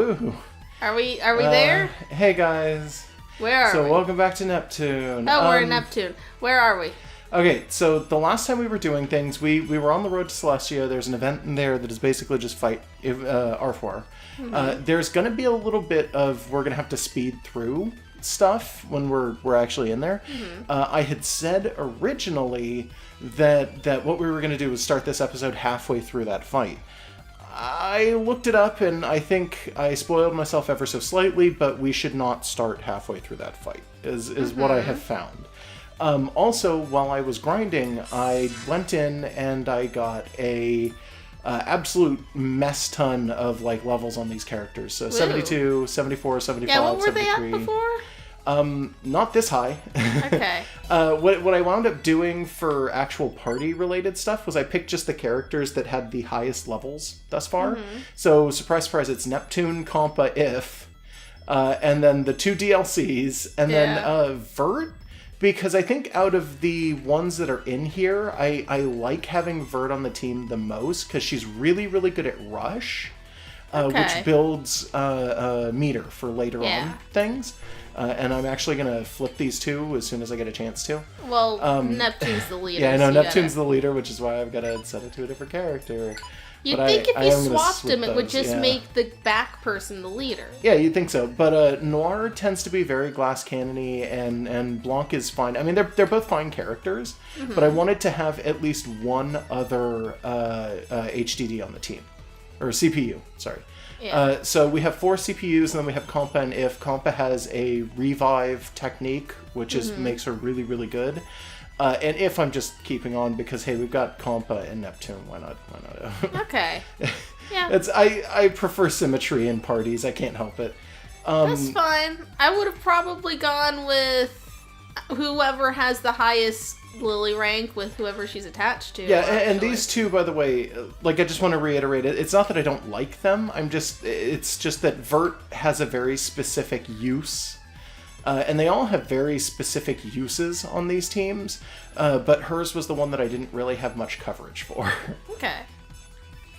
Woo! Are we there? Hey guys. Where are we? So welcome back to Neptune. Oh, we're in Neptune. Where are we? Okay, so the last time we were doing things, we were on the road to Celestia. There's an event in there that is basically just fight R4. Mm-hmm. There's going to be a little bit of we're going to have to speed through stuff when we're actually in there. Mm-hmm. I had said originally that what we were going to do was start this episode halfway through that fight. I looked it up, and I think I spoiled myself ever so slightly, but we should not start halfway through that fight, is what I have found. Also, while I was grinding, I went in and I got a absolute mess ton of levels on these characters. So 72, 74, 75, yeah, what were 73. They at before? Not this high. Okay. What I wound up doing for actual party-related stuff was I picked just the characters that had the highest levels thus far. Mm-hmm. So, surprise, surprise, it's Neptune, Compa, If, and then the 2 DLCs, and then Vert, because I think out of the ones that are in here, I like having Vert on the team the most, because she's really, really good at Rush, which builds meter for later on things. And I'm actually going to flip these two as soon as I get a chance to. Well, Neptune's the leader. Yeah, I know, so Neptune's the leader, which is why I've got to set it to a different character. You'd think if you swapped him, it would just make the back person the leader. Yeah, you'd think so. But Noir tends to be very glass cannon-y, and Blanc is fine. I mean, they're both fine characters, but I wanted to have at least one other HDD on the team. Or CPU, sorry. Yeah. So we have 4 CPUs, and then we have Compa and If. Compa has a revive technique, which makes her really, really good. And If I'm just keeping on because, hey, we've got Compa and Neptune. Why not? Okay. Yeah. I prefer symmetry in parties. I can't help it. That's fine. I would have probably gone with whoever has the highest Lily rank with whoever she's attached to. Yeah, and these two, by the way, I just want to reiterate it. It's not that I don't like them. It's just that Vert has a very specific use. And they all have very specific uses on these teams. But hers was the one that I didn't really have much coverage for. Okay.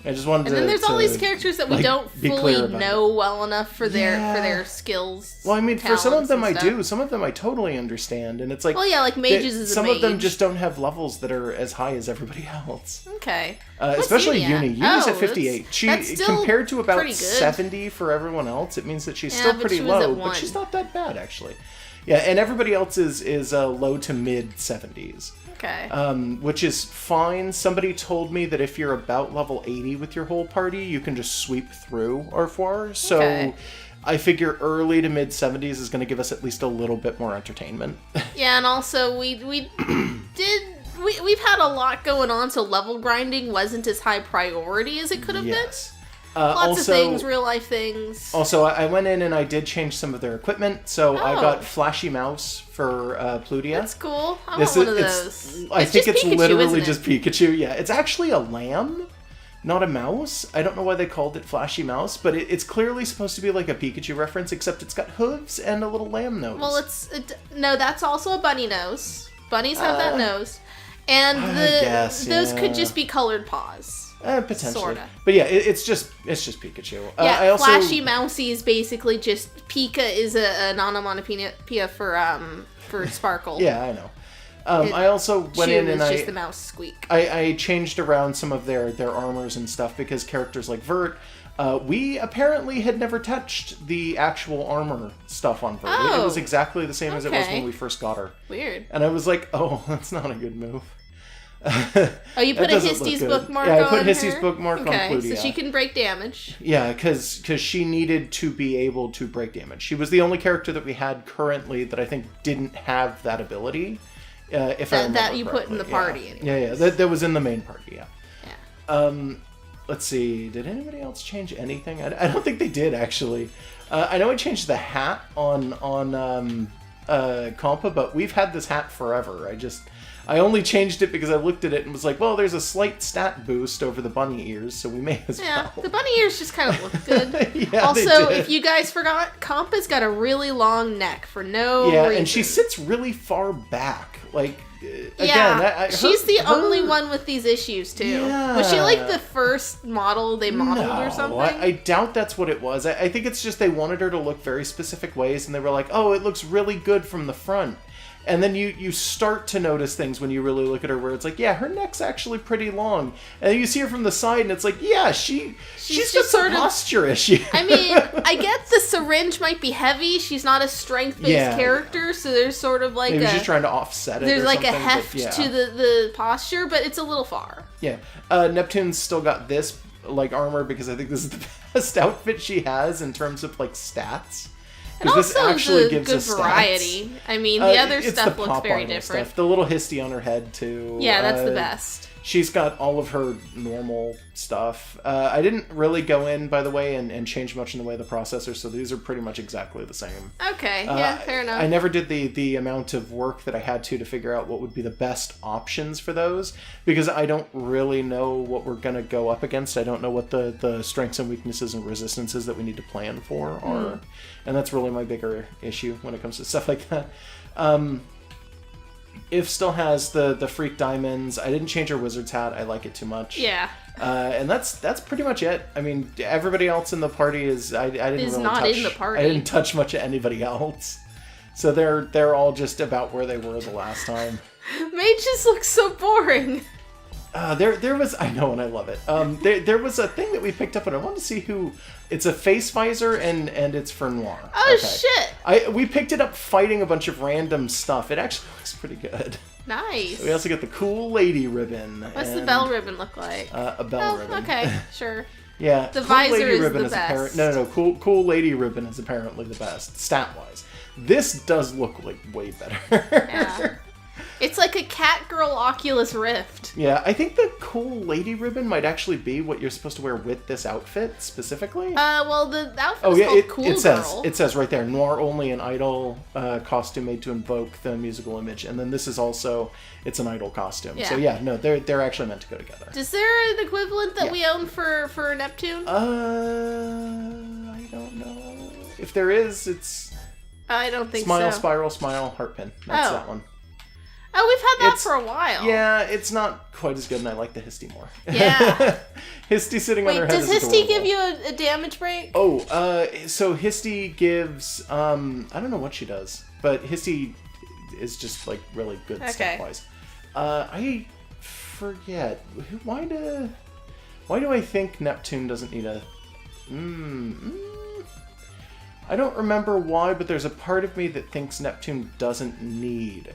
I just wanted to... And then there's all these characters that we don't fully know well enough for their skills. Well, I mean, for some of them I do. Some of them I totally understand. And it's like... Well, yeah, like mages is a some mage. of them just don't have levels that are as high as everybody else. Okay. Especially Uni. Uni's at 58. That's still compared to about 70 for everyone else, it means that she's still pretty low. But she's not that bad, actually. Yeah, and everybody else is low to mid 70s. Okay. Which is fine. Somebody told me that if you're about level 80 with your whole party, you can just sweep through R4. So I figure early to mid 70s is going to give us at least a little bit more entertainment. Yeah, and also we've had a lot going on, so level grinding wasn't as high priority as it could have been. Lots of things, real life things. Also, I went in and I did change some of their equipment. So I got Flashy Mouse for Plutia. That's cool. I want one of those. I think it's Pikachu, literally just Pikachu. Yeah, it's actually a lamb, not a mouse. I don't know why they called it Flashy Mouse, but it's clearly supposed to be like a Pikachu reference, except it's got hooves and a little lamb nose. Well, no, that's also a bunny nose. Bunnies have that nose. And those could just be colored paws. Potentially. Sorta. But yeah, it's just Pikachu. Yeah, Flashy Mousey is basically just... Pika is an onomatopoeia for sparkle. Yeah, I know. I also went in and just the mouse squeak. I changed around some of their armors and stuff because characters like Vert, we apparently had never touched the actual armor stuff on Vert. It was exactly the same as it was when we first got her. Weird. And I was like, oh, that's not a good move. Oh, you put a Histy's bookmark on her? Yeah, I put Histy's bookmark on Plutia. So she can break damage. Yeah, because she needed to be able to break damage. She was the only character that we had currently that I think didn't have that ability. If I remember that you correctly. Put in the party. Yeah. That was in the main party. Yeah. Let's see. Did anybody else change anything? I don't think they did actually. I know I changed the hat on Compa, but we've had this hat forever. I only changed it because I looked at it and was like, well, there's a slight stat boost over the bunny ears, so we may as well. Yeah, the bunny ears just kind of look good. Also, if you guys forgot, Compa's got a really long neck for no reason. Yeah, and she sits really far back. Yeah, she's the only one with these issues, too. Yeah. Was she, like, the first model they modeled or something? I doubt that's what it was. I think it's just they wanted her to look very specific ways, and they were like, oh, it looks really good from the front. And then you start to notice things when you really look at her where it's like, yeah, her neck's actually pretty long. And then you see her from the side, and it's like, yeah, she's got some posture issue. I mean, I get the syringe might be heavy. She's not a strength-based character, so there's sort of like maybe she's trying to offset it. There's or like a something, heft to the posture, but it's a little far. Yeah. Neptune's still got this like armor because I think this is the best outfit she has in terms of like stats. And also this actually gives good us variety. I mean, the other stuff looks very different. Stuff. The little Histy on her head, too. Yeah, that's the best. She's got all of her normal stuff. I didn't really go in, by the way, and change much in the way of the processor, so these are pretty much exactly the same. Okay, yeah, fair enough. I never did the amount of work that I had to figure out what would be the best options for those, because I don't really know what we're going to go up against. I don't know what the strengths and weaknesses and resistances that we need to plan for are, and that's really my bigger issue when it comes to stuff like that. If still has the freak diamonds. I didn't change her wizard's hat. I like it too much. Yeah. And that's pretty much it. I mean, everybody else in the party is I didn't is really not touch. In the party. I didn't touch much of anybody else. So they're all just about where they were the last time. Mages look so boring. There was, I know, and I love it. There was a thing that we picked up, and I wanted to see who. It's a face visor, and it's for Noir. Oh, okay. Shit! We picked it up fighting a bunch of random stuff. It actually looks pretty good. Nice. We also got the cool lady ribbon. What's the bell ribbon look like? A bell ribbon. Okay, sure. Yeah. The cool visor lady is ribbon the best. No. Cool lady ribbon is apparently the best, stat-wise. This does look like way better. Yeah. It's like a Catgirl Oculus Rift. Yeah, I think the cool lady ribbon might actually be what you're supposed to wear with this outfit, specifically. Well, the outfit is called Cool Girl. It says right there, Noir only an idol costume made to invoke the musical image. And then this is also, it's an idol costume. Yeah. So yeah, no, they're actually meant to go together. Is there an equivalent that we own for Neptune? I don't know. If there is, it's... I don't think Smile, so. Spiral, Smile, Heart Pin. That's that one. Oh, we've had that for a while. Yeah, it's not quite as good, and I like the Histy more. Yeah. Histy sitting on her head is does Histy adorable. give you a damage break? Oh, so Histy gives, I don't know what she does, but Histy is just, like, really good stuff-wise. I forget. Why do I think Neptune doesn't need a... I don't remember why, but there's a part of me that thinks Neptune doesn't need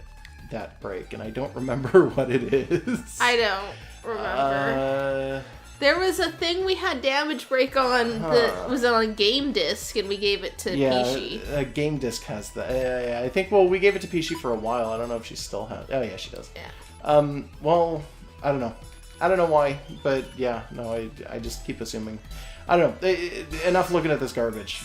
that break, and I don't remember what it is. I don't remember. There was a thing we had damage break on that was on a game disc, and we gave it to Pishi. Yeah, a game disc has that. I think, we gave it to Pishi for a while. I don't know if she still has. Oh, yeah, she does. Yeah. Well, I don't know. I don't know why, but yeah, no, I just keep assuming. I don't know. Enough looking at this garbage.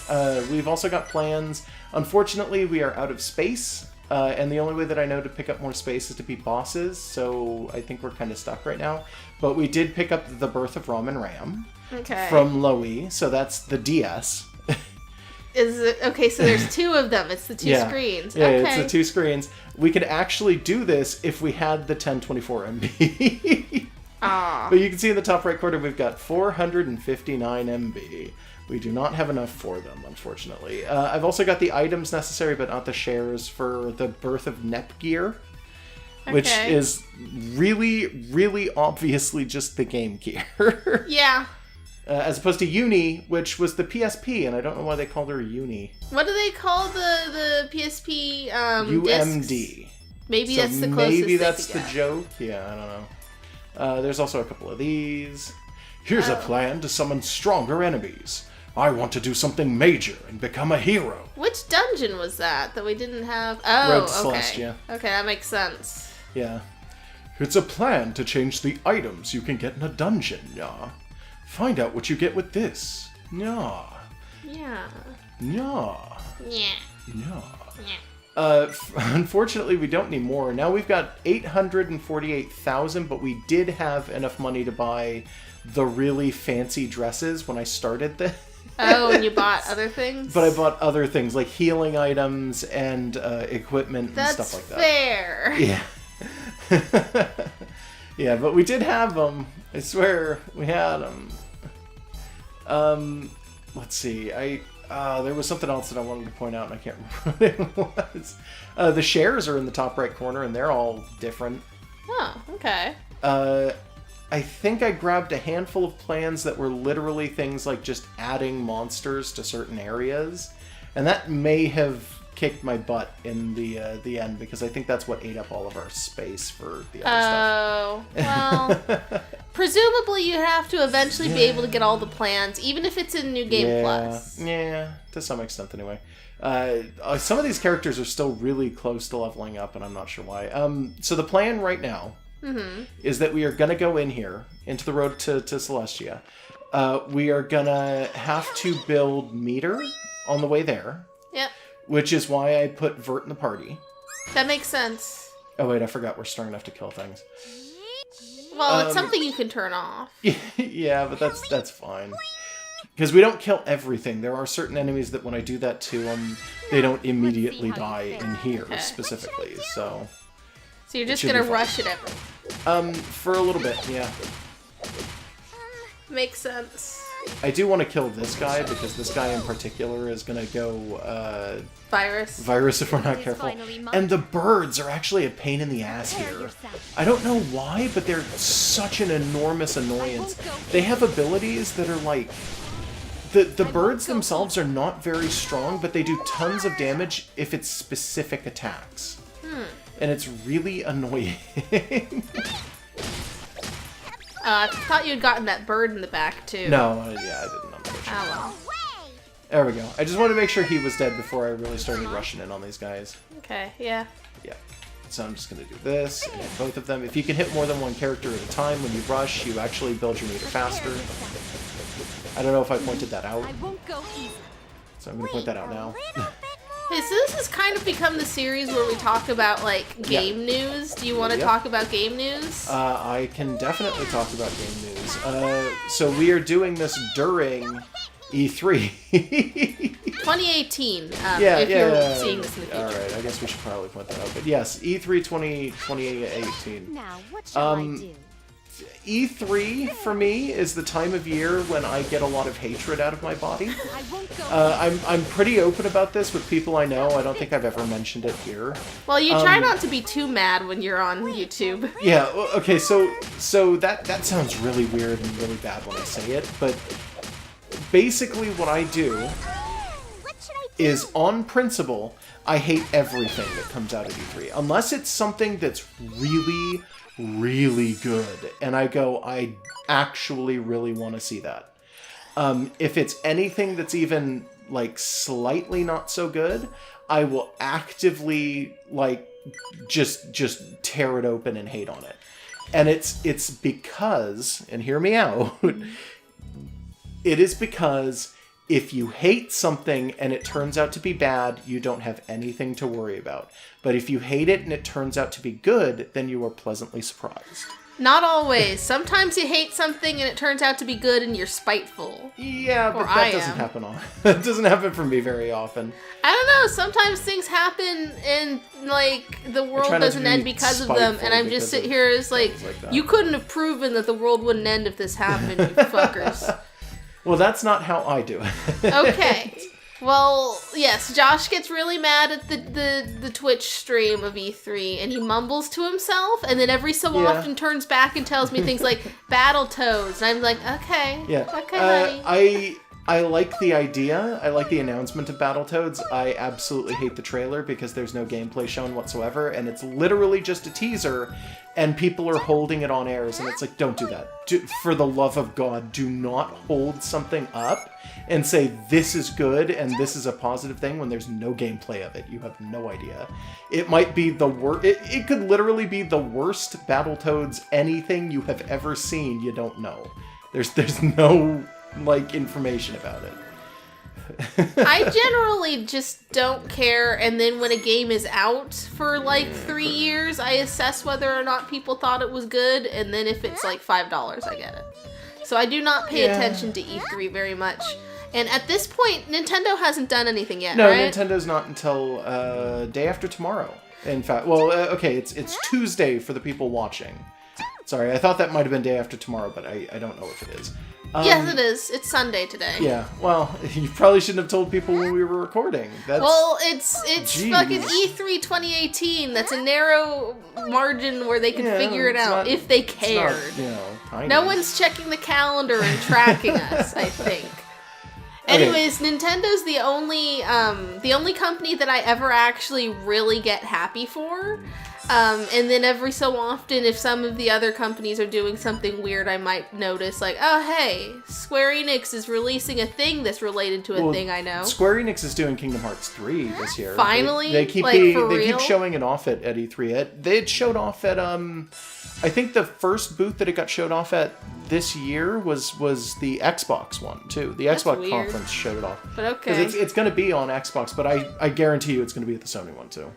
We've also got plans. Unfortunately, we are out of space. And the only way that I know to pick up more space is to beat bosses, so I think we're kind of stuck right now. But we did pick up The Birth of Ramen Ram from Loey, so that's the DS. Is it okay? So there's two of them. It's the two screens. Yeah, okay. It's the two screens. We could actually do this if we had the 1024 MB. But you can see in the top right corner we've got 459 MB. We do not have enough for them, unfortunately. I've also got the items necessary, but not the shares for the Birth of Nep gear, which is really, really obviously just the game gear. Yeah. As opposed to Uni, which was the PSP, and I don't know why they called her Uni. What do they call the PSP UMD. Discs? Maybe that's the closest. Maybe that's the joke. Yeah, I don't know. There's also a couple of these. Here's a plan to summon stronger enemies. I want to do something major and become a hero. Which dungeon was that we didn't have? Road Oh, okay. Celestia. Okay, that makes sense. Yeah. It's a plan to change the items you can get in a dungeon, yeah. Find out what you get with this. Yeah. Yeah. Yeah. Yeah. Yeah. Yeah. Unfortunately, we don't need more. Now we've got 848,000, but we did have enough money to buy the really fancy dresses when I started this. Oh, and you bought other things? But I bought other things, like healing items and equipment and stuff like that. That's fair. Yeah. Yeah, but we did have them. I swear, we had them. Let's see. There was something else that I wanted to point out, and I can't remember what it was. The shares are in the top right corner, and they're all different. Oh, okay. I think I grabbed a handful of plans that were literally things like just adding monsters to certain areas, and that may have kicked my butt in the end, because I think that's what ate up all of our space for the other stuff. Oh, well, presumably you have to eventually be able to get all the plans, even if it's in New Game Plus. Yeah, to some extent anyway. Some of these characters are still really close to leveling up, and I'm not sure why. So the plan right now is that we are going to go in here, into the road to Celestia. We are going to have to build meter on the way there. Yep. Which is why I put Vert in the party. That makes sense. Oh wait, I forgot we're strong enough to kill things. Well, it's something you can turn off. Yeah, but that's fine. Because we don't kill everything. There are certain enemies that when I do that to them, they don't immediately die in here specifically. So you're just gonna rush it every. For a little bit, yeah. Makes sense. I do want to kill this guy, because this guy in particular is going to go... Virus if we're not careful. And the birds are actually a pain in the ass here. I don't know why, but they're such an enormous annoyance. They have abilities that are like... The birds themselves are not very strong, but they do tons of damage if it's specific attacks. And it's really annoying. I thought you had gotten that bird in the back, too. No, yeah, I didn't. Oh, well. There we go. I just wanted to make sure he was dead before I really started rushing in on these guys. Okay, yeah. Yeah. So I'm just going to do this and hit both of them. If you can hit more than one character at a time when you rush, you actually build your meter faster. I don't know if I pointed that out. So I'm going to point that out now. Hey, so this has kind of become the series where we talk about, like, game news. Do you want to talk about game news? I can definitely talk about game news. So we are doing this during E3. 2018, if you're seeing this in the future. Alright, I guess we should probably point that out. But yes, E3 2018. Now, what shall I do? E3 for me is the time of year when I get a lot of hatred out of my body. I'm pretty open about this with people I know. I don't think I've ever mentioned it here. Well, you try not to be too mad when you're on YouTube. Yeah, okay, so that sounds really weird and really bad when I say it, but basically what I do is, on principle, I hate everything that comes out of E3. Unless it's something that's really, really good, and I go, I actually really want to see that. If it's anything that's even, like, slightly not so good, I will actively, like, just tear it open and hate on it. And it's because, and hear me out, it is because if you hate something and it turns out to be bad, you don't have anything to worry about. But if you hate it and it turns out to be good, then you are pleasantly surprised. Not always. Sometimes you hate something and it turns out to be good and you're spiteful. Yeah, but that doesn't happen that doesn't happen for me very often. I don't know. Sometimes things happen and, like, the world doesn't end because of them. And I'm just sitting here as like you couldn't have proven that the world wouldn't end if this happened, you fuckers. Well, that's not how I do it. Okay. Well, yes, Josh gets really mad at the Twitch stream of E3, and he mumbles to himself, and then every so often turns back and tells me things like, Battletoads, and I'm like, okay, okay, buddy. I like the idea. I like the announcement of Battletoads. I absolutely hate the trailer because there's no gameplay shown whatsoever, and it's literally just a teaser, and people are holding it on airs, and it's like, don't do that. For the love of God, do not hold something up and say this is good and this is a positive thing when there's no gameplay of it. You have no idea. It might be the worst. It could literally be the worst Battletoads anything you have ever seen. You don't know. There's no, like, information about it. I generally just don't care, and then when a game is out for like 3 years, I assess whether or not people thought it was good, and then if it's like $5, I get it. So I do not pay attention to E3 very much. And at this point, Nintendo hasn't done anything yet, No, right? Nintendo's not until day after tomorrow. In fact, well, okay, it's Tuesday for the people watching. Sorry, I thought that might have been day after tomorrow, but I don't know if it is. Yes, it is. It's Sunday today. Yeah, well, you probably shouldn't have told people when we were recording. Well, it's Jeez. fucking E3 2018. That's a narrow margin where they can figure it out if they cared. Not, tiny. No one's checking the calendar and tracking us, I think. Anyways, Nintendo's the only company that I ever actually really get happy for. And then every so often, if some of the other companies are doing something weird, I might notice, like, oh, hey, Square Enix is releasing a thing that's related to a thing I know. Square Enix is doing Kingdom Hearts 3 this year. Finally? They keep showing it off at E3. They had showed off at, I think the first booth that it got showed off at this year was the Xbox one, too. The Xbox weird. conference showed it off. But okay. Because it's going to be on Xbox, but I guarantee you it's going to be at the Sony one, too.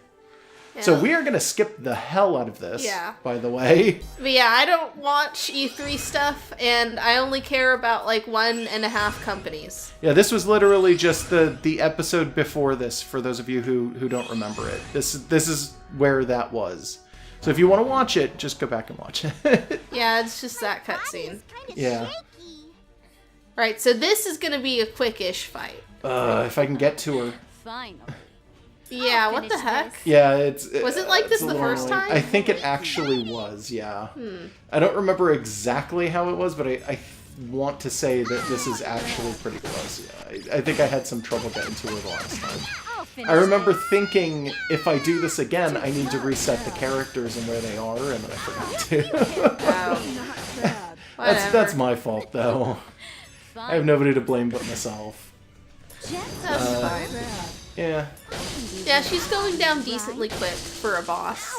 Yeah. So we are going to skip the hell out of this, by the way. But yeah, I don't watch E3 stuff, and I only care about, like, 1.5 companies. Yeah, this was literally just the episode before this, for those of you who don't remember it. This is where that was. So if you want to watch it, just go back and watch it. Yeah, it's just that cutscene. Yeah. Right, so this is going to be a quick-ish fight. If I can get to her. Fine. Yeah, what the heck? Yeah, Was it like this the first time? I think it actually was, yeah. I don't remember exactly how it was, but I want to say that this is actually pretty close. Yeah, I think I had some trouble getting to her the last time. I remember thinking, if I do this again, I need to reset the characters and where they are, and then I forgot to. That's my fault, though. I have nobody to blame but myself. That's fine. Yeah. Yeah, she's going down decently quick for a boss.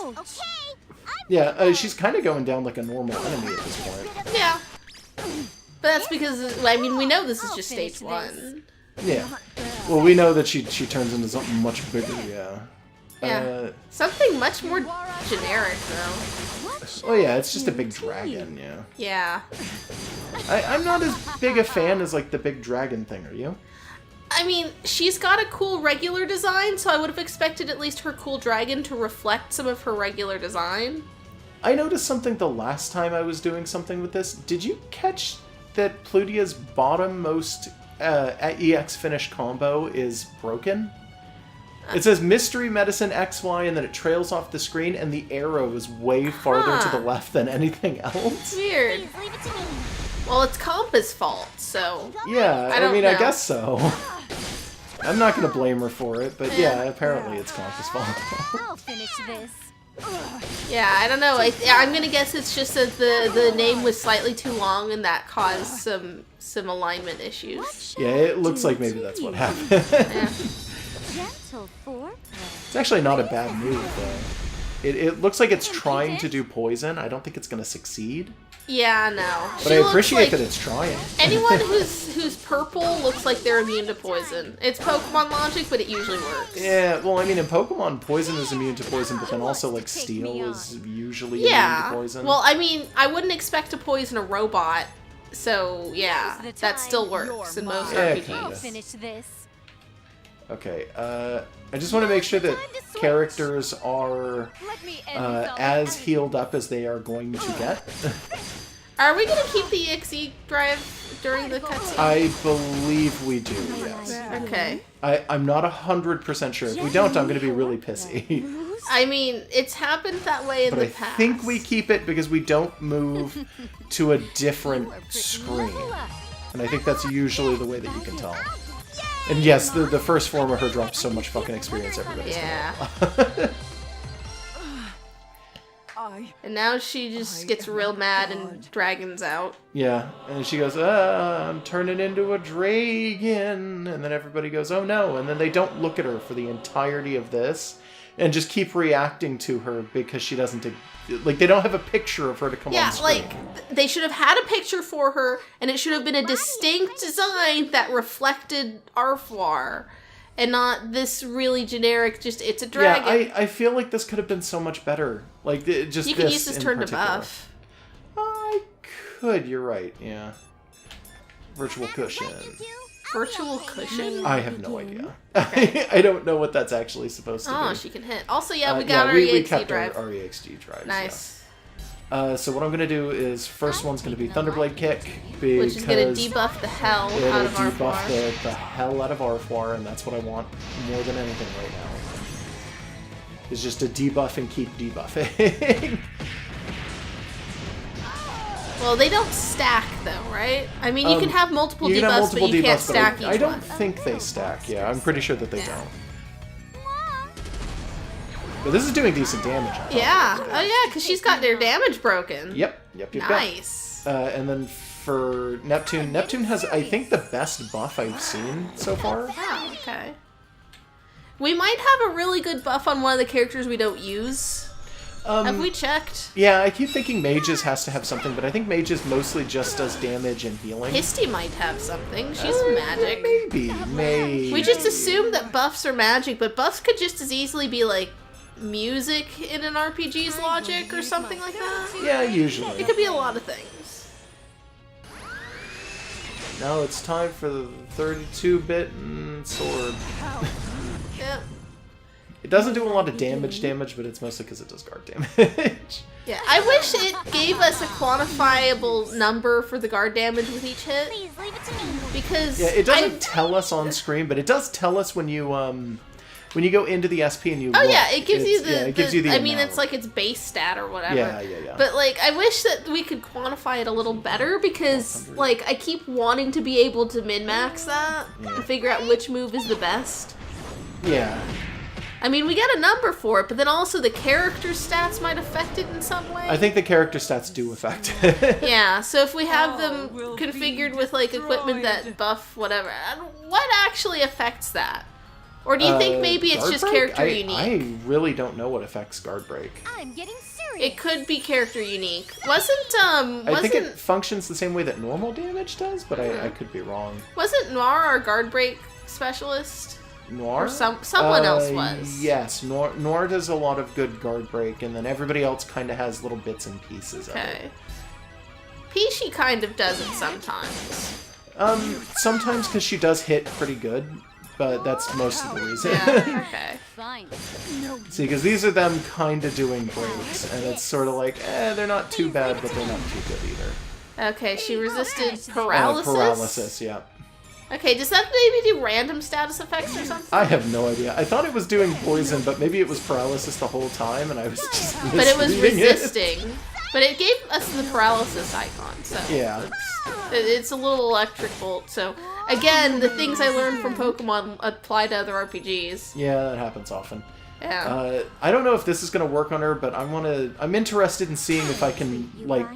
Yeah, she's kind of going down like a normal enemy at this point. Yeah. But that's because, I mean, we know this is just stage 1. Yeah. Well, we know that she turns into something much bigger, yeah. Yeah. Something much more generic, though. Oh yeah, it's just a big dragon, yeah. Yeah. I'm not as big a fan as, like, the big dragon thing, are you? I mean, she's got a cool regular design, so I would have expected at least her cool dragon to reflect some of her regular design. I noticed something the last time I was doing something with this. Did you catch that Plutia's bottommost EX finish combo is broken? It says Mystery Medicine XY, and then it trails off the screen, and the arrow is way farther to the left than anything else. Weird. Well, it's Compa's fault, so... Yeah, I mean, I guess so. I'm not going to blame her for it, but yeah, apparently it's Compa's fault. I'll finish this. Yeah, I don't know. I'm going to guess it's just that the name was slightly too long, and that caused some alignment issues. Yeah, it looks like maybe that's what happened. Gentle foreplay. It's actually not a bad move, though. It looks like it's trying to do poison. I don't think it's going to succeed. Yeah, no. But I appreciate that it's trying. Anyone who's purple looks like they're immune to poison. It's Pokemon logic, but it usually works. Yeah, well, I mean, in Pokemon, poison is immune to poison, but then also, like, steel is usually immune to poison. Well, I mean, I wouldn't expect to poison a robot, so yeah, that still works in most RPGs. I'll finish this. Okay, I just want to make sure that characters are as healed up as they are going to get. Are we going to keep the EXE drive during the cutscene? I believe we do, yes. Okay. I'm not 100% sure. If we don't, I'm going to be really pissy. I mean, it's happened that way in the past. I think we keep it because we don't move to a different screen. And I think that's usually the way that you can tell. And yes, the first form of her drops so much fucking experience, everybody's gonna And now she just gets real mad and dragons out. Yeah, and she goes, I'm turning into a dragon. And then everybody goes, oh no. And then they don't look at her for the entirety of this and just keep reacting to her because she doesn't... Like, they don't have a picture of her to come on screen. Yeah, like, they should have had a picture for her, and it should have been a distinct design that reflected Arfwar, and not this really generic, just, it's a dragon. Yeah, I feel like this could have been so much better. Like, just you can use this turn to buff. I could, you're right, yeah. Virtual cushion. Virtual cushion? I have no idea. I don't know what that's actually supposed to be. Oh, she can hit. Also, yeah, we got our EXG kept drive. Our EXG drives. Nice. Yeah. So what I'm gonna do is first one's gonna be Thunderblade Kick, Which is gonna debuff the hell out of debuff Arfoire. the hell out of Arfoire, and that's what I want more than anything right now. Is just to debuff and keep debuffing. Well, they don't stack though, right? I mean, you can have multiple you can debuffs, have multiple but you can't debuffs, but stack each I don't one. think they stack. Yeah, I'm pretty sure that they Yeah. don't. But this is doing decent damage. Yeah. Oh yeah, because she's got their damage broken. Yep. Nice. And then for Neptune, Neptune has, I think, the best buff I've seen so far. Oh, okay. We might have a really good buff on one of the characters we don't use. Have we checked? Yeah, I keep thinking Mages has to have something, but I think Mages mostly just does damage and healing. Histy might have something. She's magic. Maybe. We just assume that buffs are magic, but buffs could just as easily be like music in an RPG's logic or something like that. Yeah, usually. It could be a lot of things. Now it's time for the 32-bit sword. Yeah. It doesn't do a lot of damage, but it's mostly because it does guard damage. Yeah, I wish it gave us a quantifiable number for the guard damage with each hit. Please leave it to me. Because Yeah, it doesn't tell us on screen, but it does tell us when you go into the SP and you Oh look. yeah, it gives you the. it gives you the I mean, amount. it's like its base stat or whatever. Yeah. But like, I wish that we could quantify it a little better because, like, I keep wanting to be able to min-max that and figure out which move is the best. Yeah. I mean, we get a number for it, but then also the character stats might affect it in some way. I think the character stats do affect it. Yeah, so if we have them configured with like equipment that buff whatever, what actually affects that? Or do you think maybe it's Guard just break? character unique? I really don't know what affects guard break. I'm getting serious. It could be character unique. I think it functions the same way that normal damage does, but I could be wrong. Wasn't Noir our guard break specialist? Noir? Or someone else was. Yes, Noir does a lot of good guard break, and then everybody else kind of has little bits and pieces of it. Okay. Peachy kind of does it sometimes. Sometimes because she does hit pretty good, but that's most of the reason. Yeah, okay. Fine. See, because these are them kind of doing breaks, and it's sort of like, they're not too bad, but they're not too good either. Okay, she resisted paralysis? Paralysis, yeah. Okay, does that maybe do random status effects or something? I have no idea. I thought it was doing poison, but maybe it was paralysis the whole time, and I was just But it was misreading resisting. But it gave us the paralysis icon, so Yeah. it's a little electric bolt. So again, the things I learned from Pokemon apply to other RPGs. Yeah, that happens often. Yeah. I don't know if this is gonna work on her, but I'm interested in seeing if I can like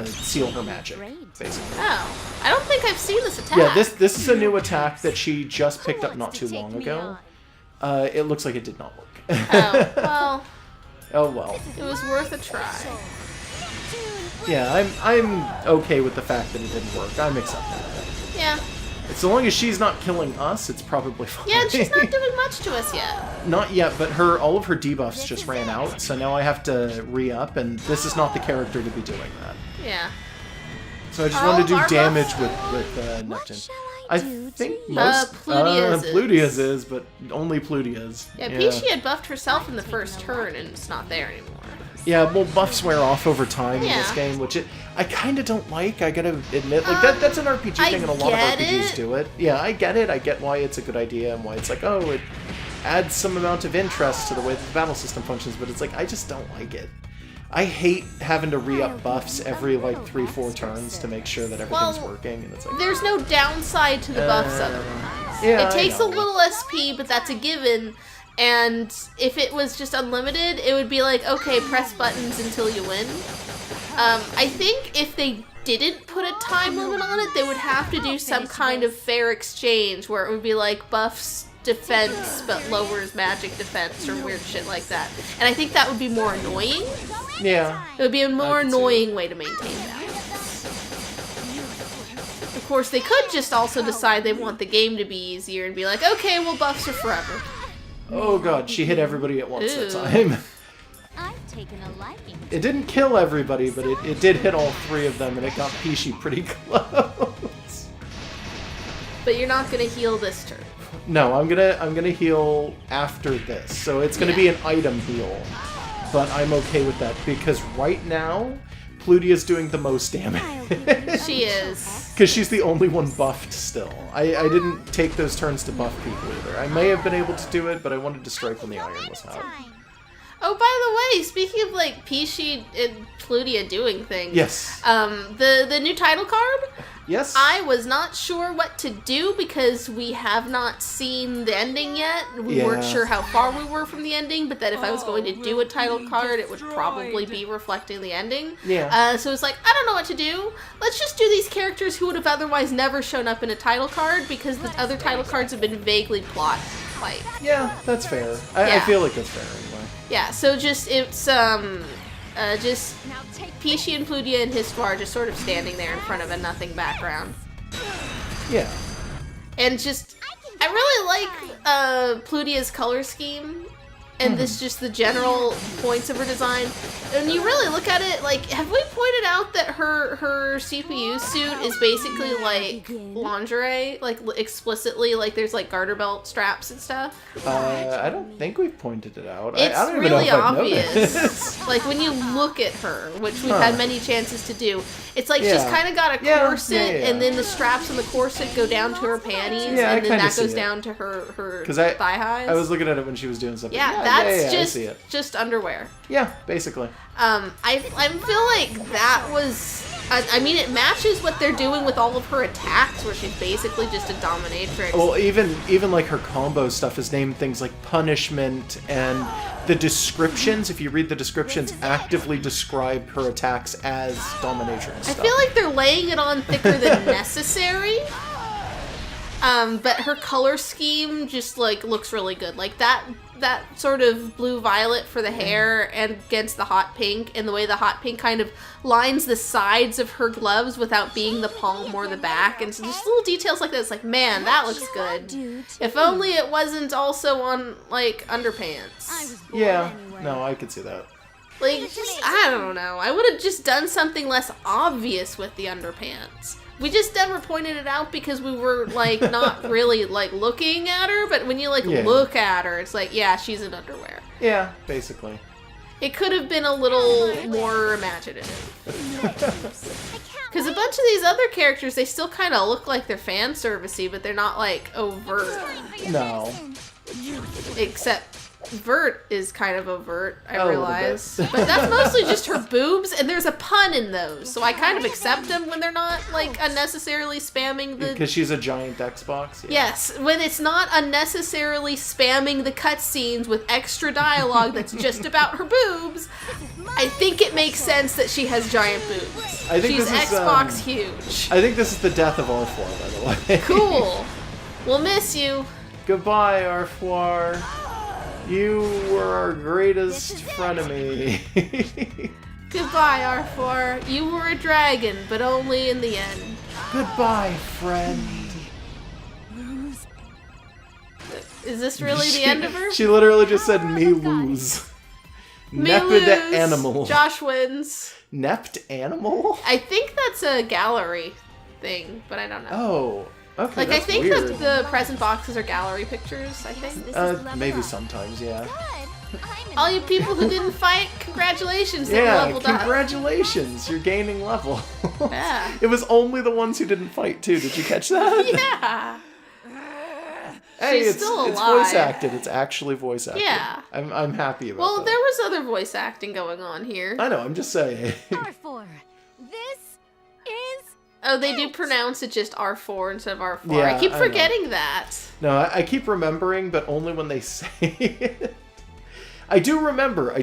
seal her magic, basically. Oh, I don't think I've seen this attack. Yeah, this is a new attack that she just picked up not too long ago. It looks like it did not work. Oh well, Oh well. it was worth a try. Yeah, I'm okay with the fact that it didn't work. I'm accepting of it. Yeah. So long as she's not killing us, it's probably fine. Yeah, and she's not doing much to us yet. Not yet, but all of her debuffs just ran out, so now I have to re-up, and this is not the character to be doing that. Yeah. So I just Are wanted to all of do our damage buffs- with Neptune. shall I I do think to most Plutea's is. Plutea's is, but only Plutea's. Yeah, Peachy had buffed herself in the first turn, and it's not there anymore. Yeah, well, buffs wear off over time in this Yeah. game, which I kind of don't like. I gotta admit, like that's an RPG I thing, and a lot of get RPGs it. do it. Yeah, I get it. I get why it's a good idea and why it's like, oh, it adds some amount of interest to the way that the battle system functions. But it's like I just don't like it. I hate having to re-up buffs every like 3-4 turns to make sure that everything's Well, working, and it's like There's no downside to the buffs otherwise. yeah, It takes I a know. little SP, but that's a given. And if it was just unlimited, it would be like, okay, press buttons until you win. I think if they didn't put a time limit on it, they would have to do some kind of fair exchange where it would be like buffs defense but lowers magic defense or weird shit like that. And I think that would be more annoying. Yeah. It would be a more I can see annoying way to maintain balance. Of course, they could just also decide they want the game to be easier and be like, okay, well, buffs are forever. Oh god, she hit everybody at once that Ooh. time. I've taken a liking. It didn't kill everybody, but it did hit all 3 of them, and it got Peachy pretty close. But you're not gonna heal this turn. No, I'm gonna heal after this. So it's gonna be an item heal. But I'm okay with that because right now, Plutia's doing the most damage. She is. Because she's the only one buffed still. I didn't take those turns to buff people either. I may have been able to do it, but I wanted to strike when the iron was out. Oh, by the way, speaking of like Pishi and Plutia doing things. Yes. The new title card. Yes. I was not sure what to do because we have not seen the ending yet. We weren't sure how far we were from the ending, but that if I was going to do a title card, it would probably be reflecting the ending. Yeah. So it's like, I don't know what to do. Let's just do these characters who would have otherwise never shown up in a title card because the other title cards have been vaguely plot-like. Yeah, that's fair. I feel like that's fair anyway. Yeah, so just, it's, just Pishi and Plutia and Histoire just sort of standing there in front of a nothing background. Yeah. And just, I really like Plutia's color scheme, and this just the general points of her design. And you really look at it, like, have we pointed out that her CPU suit is basically like lingerie, like explicitly, like there's like garter belt straps and stuff? I don't think we've pointed it out. It's I don't really even know if I've obvious. noticed. Like when you look at her, which we've had many chances to do, it's like she's kind of got a corset, and then the straps on the corset go down to her panties, and then that goes down to her thigh highs. I was looking at it when she was doing something. Yeah, that's just underwear. Yeah, basically. I feel like that was. I mean, it matches what they're doing with all of her attacks, where she's basically just a dominatrix. Well, even like her combo stuff is named things like punishment, and the descriptions, if you read the descriptions, actively describe her attacks as dominatrix stuff. I feel like they're laying it on thicker than necessary. But her color scheme just like looks really good. Like that sort of blue-violet for the hair and against the hot pink, and the way the hot pink kind of lines the sides of her gloves without being the palm or the back, and so just little details like that. It's like, man, that looks good. If only it wasn't also on like underpants. Yeah, no, I could see that. Like, just, I don't know. I would have just done something less obvious with the underpants. We just never pointed it out because we were, like, not really, like, looking at her. But when you, like, look at her, it's like, yeah, she's in underwear. Yeah, basically. It could have been a little more imaginative. Because a bunch of these other characters, they still kind of look like they're fan servicey, but they're not, like, overt. No. Except Vert is kind of overt, I realize. But that's mostly just her boobs, and there's a pun in those, so I kind of accept them when they're not, like, unnecessarily spamming the... Because she's a giant Xbox? Yeah. Yes, when it's not unnecessarily spamming the cutscenes with extra dialogue that's just about her boobs, I think it makes sense that she has giant boobs. I think she's this Xbox is, huge. I think this is the death of R4, by the way. Cool. We'll miss you. Goodbye, R4. You were our greatest frenemy. Goodbye, R4. You were a dragon, but only in the end. Goodbye, friend. Is this really the end of her? She literally just said, me lose. Me Nept lose. animal. Josh wins. Nept animal? I think that's a gallery thing, but I don't know. Oh. Okay, like, that's I think weird. that the present boxes are gallery pictures, I think. Maybe sometimes, yeah. All you people who didn't fight, congratulations, they Yeah, leveled up. congratulations, you're gaining level. Yeah. It was only the ones who didn't fight, too. Did you catch that? Yeah. Hey, She's it's still it's alive. voice acted. It's actually voice acted. Yeah. I'm happy about Well, that. there was other voice acting going on here. I know, I'm just saying. R4. This is... Oh, they do pronounce it just R4 instead of R4. Yeah, I keep I forgetting that. No, I keep remembering, but only when they say it. I do remember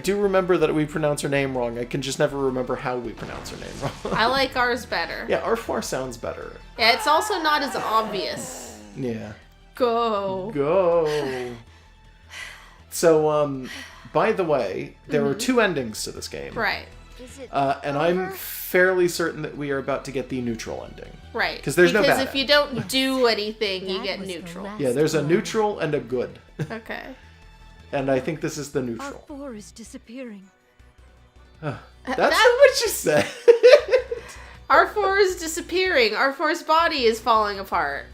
that we pronounce her name wrong. I can just never remember how we pronounce her name wrong. I like ours better. Yeah, R4 sounds better. Yeah, it's also not as obvious. Yeah. Go. So, by the way, there are two endings to this game. Right. And I'm fairly certain that we are about to get the neutral ending. Right. Because there's no bad Because if you don't do anything, you get neutral. Yeah, there's a neutral and a good. Okay. And I think this is the neutral. R4 is disappearing. That's what you said. R4 is disappearing. R4's body is falling apart.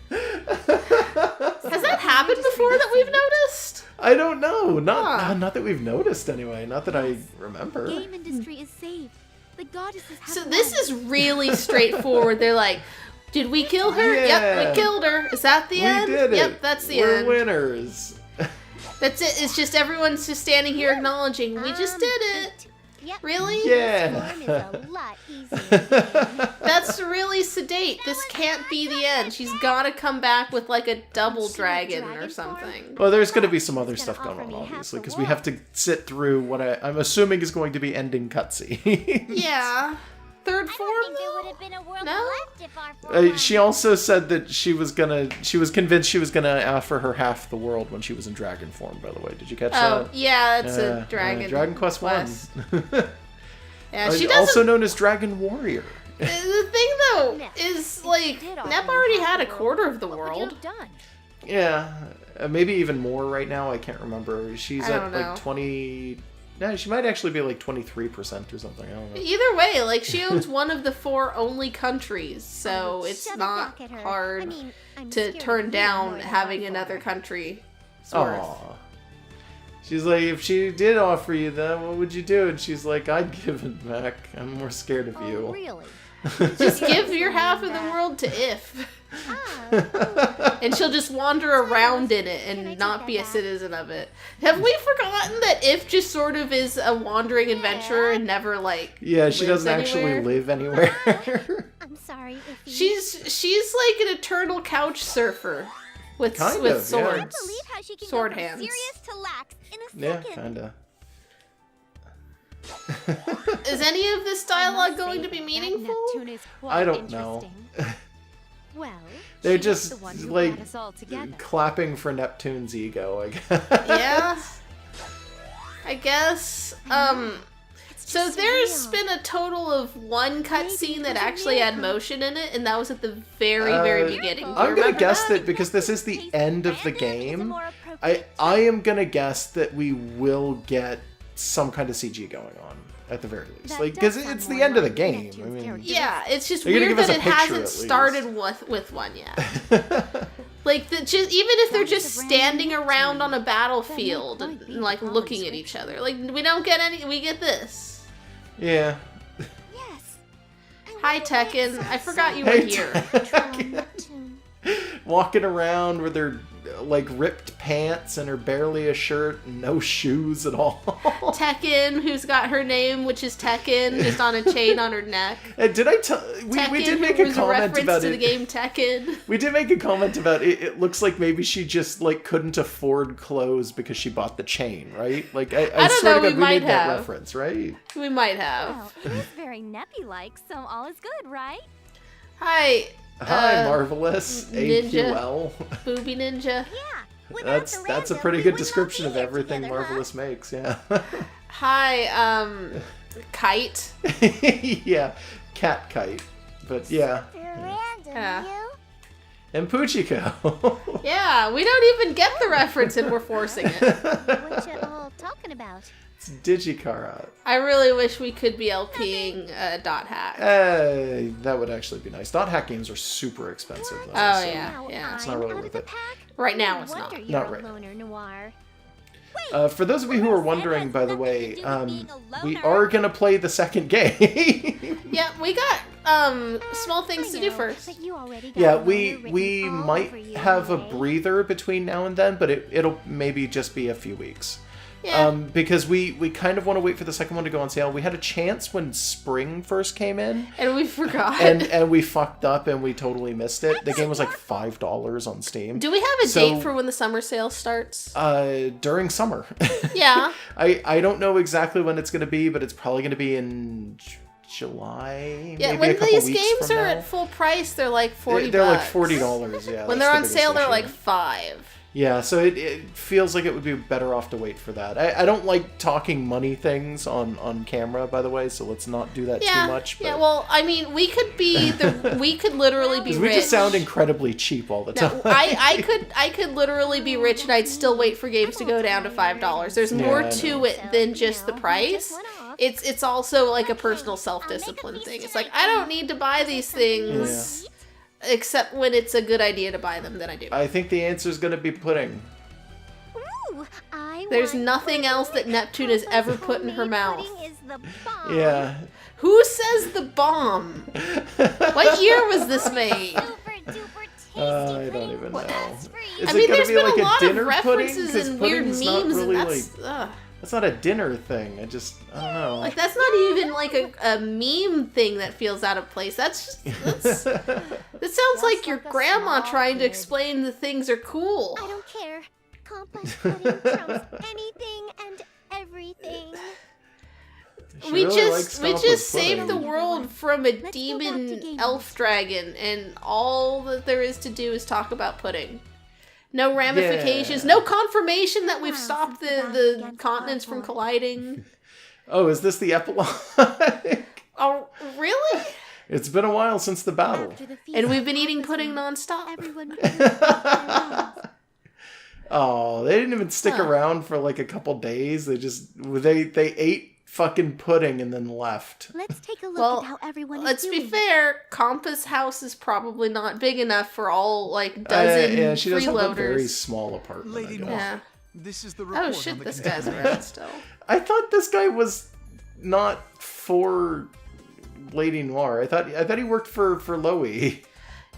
Has that happened before that we've noticed? I don't know. Not that we've noticed anyway. Not that I remember. The game industry is saved. The goddesses have So this is really straightforward. They're like, did we kill her? Yeah. Yep, we killed her. Is that the end? We did it. Yep, that's the We're end. winners. That's it. It's just everyone's just standing here acknowledging we just did it. Yep. Really? Yeah. Storm is a lot easier. That's really sedate. This can't be the end. She's gotta come back with like a double dragon or something. Well, there's going to be some other stuff going on, obviously, because we have to sit through what I'm assuming is going to be ending cutscene. Yeah. Third I form? don't think there would have been a world No? left if our form She also said that she was convinced she was gonna offer her half the world when she was in dragon form, by the way. Did you catch Oh, that? yeah, it's a dragon. Dragon Quest 1. Yeah, she also doesn't. known as Dragon Warrior. The thing though is like Nep already had a quarter of the what would you world. have done? Yeah, maybe even more right now. I can't remember. She's I at don't like know. 20. No, she might actually be like 23% or something. I don't know. Either way, like she owns one of the 4 only countries, so it's Shove it not back at her. hard I mean, I'm to scared turn of you down more than having our another form. country. Sort of. Aw. She's like, if she did offer you that, what would you do? And she's like, I'd give it back. I'm more scared of Oh, you. really? Just give your half of the world to If, Ah, and she'll just wander around in it Can I and take not that be a back? citizen of it. Have we forgotten that If just sort of is a wandering adventurer and never like Yeah, she lives doesn't actually anywhere? live anywhere. I'm sorry, Iffy. She's like an eternal couch surfer with Kind with of, yeah. swords. I can't believe how she can Sword go from hands. serious to lax in a Yeah, second. kinda. Is any of this I dialogue must going say, to be that meaningful? Neptune is quite I don't know. interesting. Well, They're she's just, the one who like, brought us all together. clapping for Neptune's ego, I guess. Yeah. I guess. It's So just there's surreal. been a total of one cutscene that it was a actually had miracle. motion in it, and that was at the very beginning. Do you I'm gonna remember guess that? that because this is the end of the Brandon is a game, more appropriate I am gonna guess that we will get some kind of CG going on at the very least, That like does because sound it's the more end of the like game. I Neptune's mean, character. Yeah, it's just They're gonna weird give us that a it picture, hasn't at least. started with one yet. Like even if they're just standing around on a battlefield and like looking at each other, like we don't get any. We get this. yeah. Yes. Hi Tekken, I forgot you were Hey, here. Neptune. Walking around with her like ripped pants and her barely a shirt and no shoes at all. Tekken, who's got her name, which is Tekken, just on a chain on her neck. And did I tell we Tekken, did make who a was a comment reference about to it. the game Tekken. We did make a comment about it. It looks like maybe she just like couldn't afford clothes because she bought the chain, right? Like I don't swear know, to we God, might made that have. reference, right? We might have. Well, it is very Neppy-like, so all is good, right? Hi, Hi, Marvelous Ninja. AQL. Booby Ninja. Yeah. Without That's the a random, pretty we good would not description be of here everything together, huh? Marvelous makes. Yeah. Hi, Kite. Yeah, Cat Kite, but yeah, Random, Yeah. you? and Puchiko. Yeah, we don't even get the reference and we're forcing it. What you all talking about? It's Digikara. I really wish we could be LPing Dot Hack. That would actually be nice. Dot hack games are super expensive though. Oh, so- yeah. Now It's not I'm really out worth of the it. pack? Right now No it's not. wonder you're Not a right. loner noir. For those of you who are wondering, by the way, we are gonna play the second game. Yeah, we got small things to do first. But you already got Yeah, loner we written all might over you have a anyway. breather between now and then, but it'll maybe just be a few weeks. Yeah. Because we kind of want to wait for the second one to go on sale. We had a chance when spring first came in, And we forgot. and we fucked up and we totally missed it. The game was like $5 on Steam. Do we have a So- date for when the summer sale starts? During summer. Yeah. I don't know exactly when it's going to be, but it's probably going to be in July. Yeah, maybe when a couple these weeks games from are now. at full price, they're like 40 They're like bucks. $40. Yeah. When that's they're the on biggest sale, they're issue. like 5. Yeah, so it feels like it would be better off to wait for that. I don't like talking money things on camera, by the way, so let's not do that Yeah. too much. But, Yeah, well, I mean, we could literally be 'cause rich. we just sound incredibly cheap all the No, time. I could literally be rich and I'd still wait for games to go down to $5. There's more I to know. it than just the No, price. just went off. It's also like a personal self-discipline thing. It's like I don't need to buy these things Except when it's a good idea to buy them, then I do. I think the answer is going to be pudding. Ooh, There's nothing else that Neptune has ever put in her mouth. Is the bomb. Yeah. Who says the bomb? What year was this made? Super duper tasty I don't pudding even with know. us free. Is I it mean, gonna there's be been like a lot of dinner pudding? references 'Cause and weird pudding's not memes, really, and that's... that's not a dinner thing. I don't know. Like, that's not even, like, a meme thing that feels out of place. That sounds like your like a grandma small trying to kid. explain that things are cool. I don't care. Compass pudding trumps anything and everything. She We really likes just Compass saved the pudding. world from a Let's go back to demon games. elf dragon, and all that there is to do is talk about pudding. No ramifications, Yeah. no confirmation that we've Wow, stopped since the battle the against continents from Hardcore. colliding. Oh, is this the epilogue? Oh, really? It's been a while since the battle. After the feast, And we've been eating Compass pudding went. nonstop. Everyone would do their rounds. Oh, they didn't even stick Huh. around for like a couple days. They ate fucking pudding and then left. Let's take a look Well, at how everyone is Let's doing. be fair, Compass House is probably not big enough for all, like, dozen Yeah, she does have a very freeloaders. small apartment. I Lady guess. Noir. Yeah. This is the report Oh on shit, the this condition. guy's around still. I thought this guy was not for Lady Noir. I thought he worked for Loey.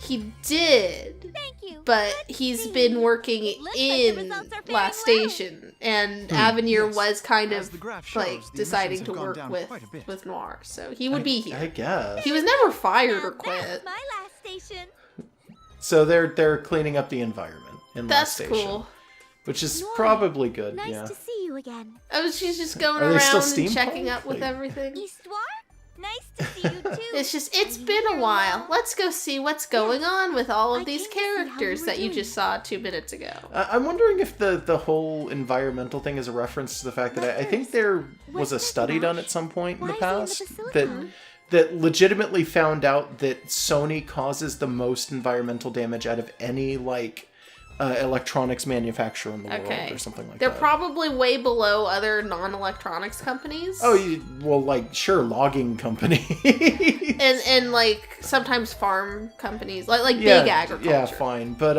He did, Thank you. but he's been working Looks like the in results are faring Last well. Station, and Avenir Yes. was kind As of the graph shows, like the deciding emissions to have gone work down with quite a bit. Noir, so he would be I here. guess. He was never fired or Now quit. That's my last station. So they're cleaning up the environment in That's Last Station, cool. which is Noir, probably good. Nice Yeah. to see you again. Oh, she's just going Are they still around and steampunk? checking up with Like- everything. Histoire? Nice to see you too. It's been a while. Let's go see what's going on with all of I these came to see how you characters were that you doing. just saw 2 minutes ago. I'm wondering if the whole environmental thing is a reference to the fact that I think there was a What's that study done flash? at some point in Why the is he in the past facility? that legitimately found out that Sony causes the most environmental damage out of any like electronics manufacturer in the world Okay. or something like They're that. probably way below other non-electronics companies. Oh, well, like, sure, logging company. and like sometimes farm companies, like big agriculture. Yeah, fine. But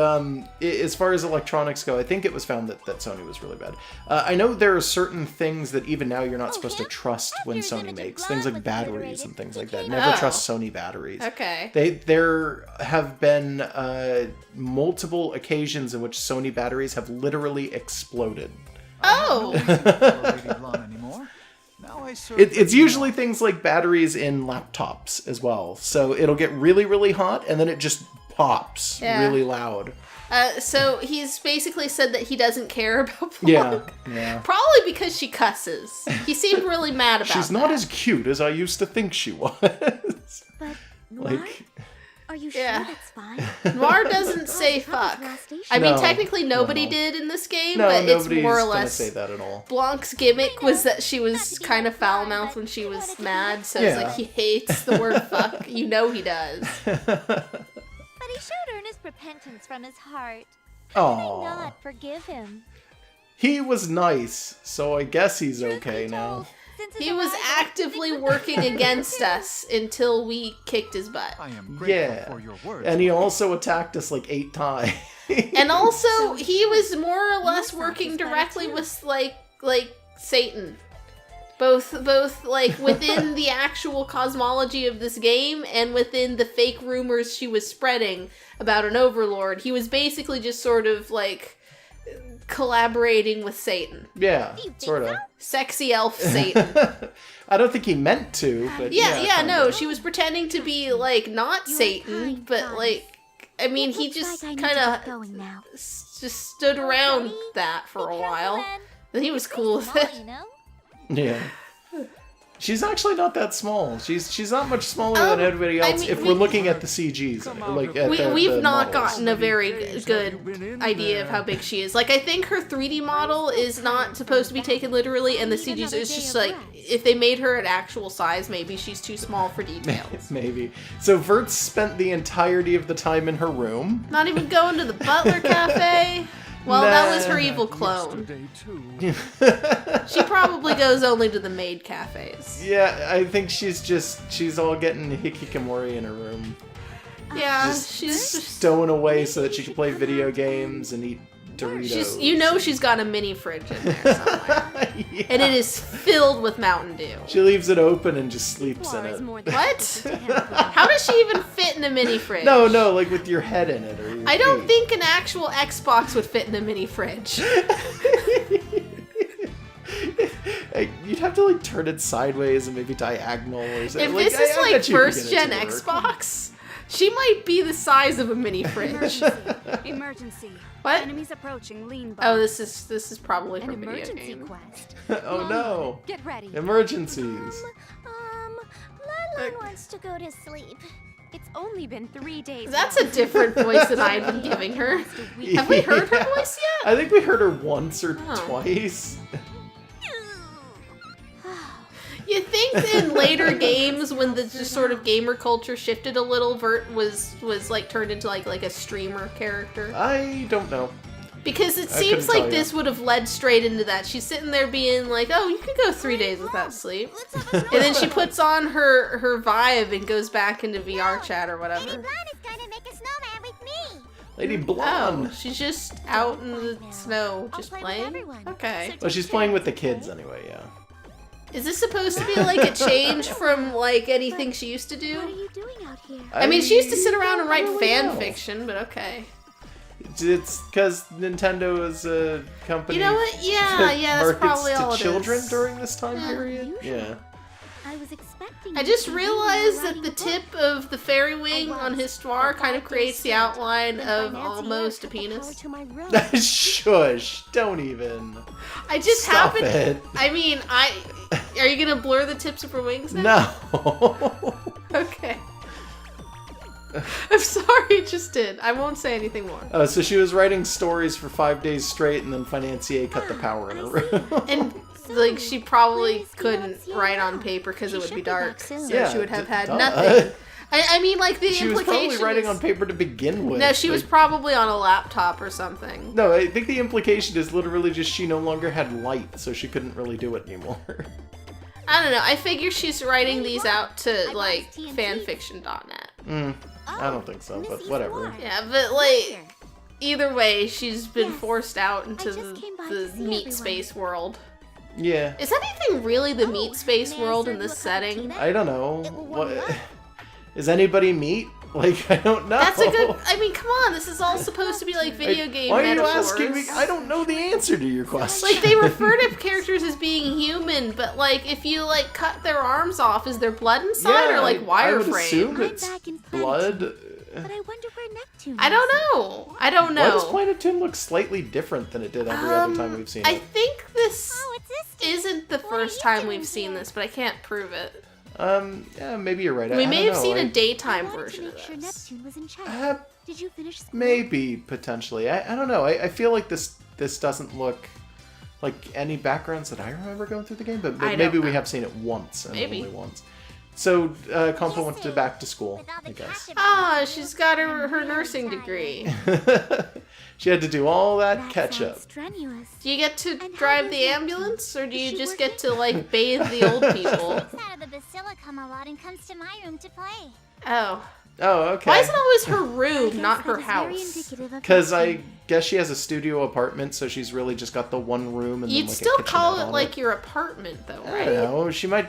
as far as electronics go, I think it was found that Sony was really bad. I know there are certain things that even now you're not supposed to him? trust when Here's Sony Imogen makes. Blood Things like was batteries obliterated. and things He like that. came Never out. trust Sony batteries. Okay. There have been multiple occasions in which Sony batteries have literally exploded. Oh. Lady Blonde anymore. Now I serve It's Lady usually Noir. things like batteries in laptops as well. So it'll get really, really hot and then it just pops Yeah. really loud. So he's basically said that he doesn't care about Blanc. Yeah, yeah. Probably because she cusses. He seemed really mad about She's not that. as cute as I used to think she was. But Noir, like, are you Yeah. sure that's fine? Noir doesn't say Compass fuck. last station. I mean, No, technically nobody no. did in this game, no, but it's nobody's more or gonna less say that at all. Blanc's gimmick was that she was kind of foul-mouthed when she was mad, so it's Yeah. like he hates the word fuck. You know he does. But he showed earnest repentance from his heart. How could I Aw. not forgive him? He was nice, so I guess he's Truth okay be now. told, since his He was arrival, actively things were working better against too. us until we kicked his butt. I am grateful Yeah. for your words. And he also attacked us like 8 times. And also, he was more or less saw working his butt directly too. with like Satan. Both like within the actual cosmology of this game and within the fake rumors she was spreading about an overlord. He was basically just sort of like collaborating with Satan. Yeah, You think sort of. so? Sexy elf Satan. I don't think he meant to, but Yeah, kinda. no, she was pretending to be like not You are Satan, kind, but Thomas. like I mean, It he looks just like I need kind to of get going now. just stood around Buddy, that for be a careful, while. Len. Then he was You're cool pretty with it. small, you know? Yeah. She's actually not that small. She's not much smaller than everybody I else mean, if we- we're looking at the CGs. Like at We've the not models. gotten a very days good have you been in idea of there? how big she is. Like, I think her 3D model is not supposed to be taken literally, and the CGs is just like, if they made her an actual size, maybe she's too small for details. Maybe. So Vert spent the entirety of the time in her room. Not even going to the Butler Cafe. Well, that was her Nah. evil clone. Yesterday, too. She probably goes only to the maid cafes. Yeah, I think she's all getting hikikomori in her room. Yeah, she's just... stowing away so that she can play video games and eat Doritos. She's got a mini fridge in there somewhere. Yeah. And it is filled with Mountain Dew. She leaves it open and just sleeps in it. What? How does she even fit in a mini fridge? No, like with your head in it. Or your I don't feet. think an actual Xbox would fit in a mini fridge. You'd have to like turn it sideways and maybe diagonal or something. If Like, this is I like bet you could get first it gen to work. Xbox, she might be the size of a mini fridge. Emergency. What? Enemies approaching. Lean Oh, bomb. this is probably An her video emergency game. quest. Oh no! Get ready. Emergencies. Lala wants to go to sleep. It's only been 3 days. That's a different voice than I've been giving her. Have we heard her voice yet? I think we heard her once or Oh. twice. You think in later games, when the just sort of gamer culture shifted a little, Vert was like turned into like a streamer character? I don't know. Because it I seems couldn't like tell this would have led straight into that. She's sitting there being like, "Oh, you could go 3 days without sleep," and then she puts on her Vive and goes back into VR chat or whatever. Lady Blonde is going to make a snowman with me. Lady Oh, Blonde. she's just out in the snow, just play with playing. everyone. Okay. Well, she's playing with the kids anyway, yeah. Is this supposed to be like a change from like anything she used to What are do? you doing out here? I mean, she used to sit around and write don't fan know. fiction, but okay. It's because Nintendo is a company You know what? Yeah, that that's markets probably to all it children is. during this time Yeah. period. Yeah. I was expecting. I you just to be realized that writing the a book. tip of the fairy wing on his Histoire kind of creates the outline Then of financiers almost a cut the power penis. to my room. Shush! Don't even. I just Stop happened. it. I mean, are you gonna blur the tips of her wings now? No. Okay. I'm sorry, it just did. I won't say anything more. So she was writing stories for 5 days straight, and then Financier cut the power in her room. And like she probably couldn't write on paper because it would be dark, so Yeah, she would have had duh. nothing. I mean, like the She was implication. probably writing is- on paper to begin with. No, she was Like, probably on a laptop or something. No, I think the implication is literally just she no longer had light, so she couldn't really do it anymore. I don't know. I figure she's writing these out to I like lost TNT. fanfiction.net. I don't think so, but whatever. Yeah, but like either way, she's been forced out into I just came by the to see meat everyone. space world. Yeah. Is anything really the Oh, meat space may I world serve in you this a cup of tea setting? then? I don't know. It will warm you What up. is anybody meat? Like I don't know. That's a good. I mean, come on. This is all supposed to be like video game Why are you metaphors. asking me? I don't know the answer to your question. Like they refer to characters as being human, but like if you like cut their arms off, is there blood inside or like I would wireframe? assume I'm it's back in front. blood. But I wonder where Neptune I is. don't know. I don't Why does know. Planet Toon look slightly different than it did every other time we've seen I it? think this Oh, it's this dude. isn't the What are first you time doing we've seen here? this, but I can't prove it. Yeah, maybe you're right. We I may don't have know. seen a I daytime wanted version to of make sure this. Neptune was in check. Uh, Did you finish school? maybe potentially. I don't know. I feel like this doesn't look like any backgrounds that I remember going through the game, but I don't maybe we know. have seen it once and Maybe. only once. So Compo went to back to school, With all the I guess. captive Ah, she's got her nursing degree. She had to do all that That catch sounds up. strenuous. Do you get to And how drive does the Neptune? ambulance, or do Is you she just get working? to like bathe the old people? Out of the basilica a lot and comes to my room to play. Oh, Oh, okay. why is it always her I room, guess not her that is very house? indicative of Because I Neptune. guess she has a studio apartment, so she's really just got the one room and You'd then like still a call kitchenette it on like your apartment, though, I right? don't know. She might.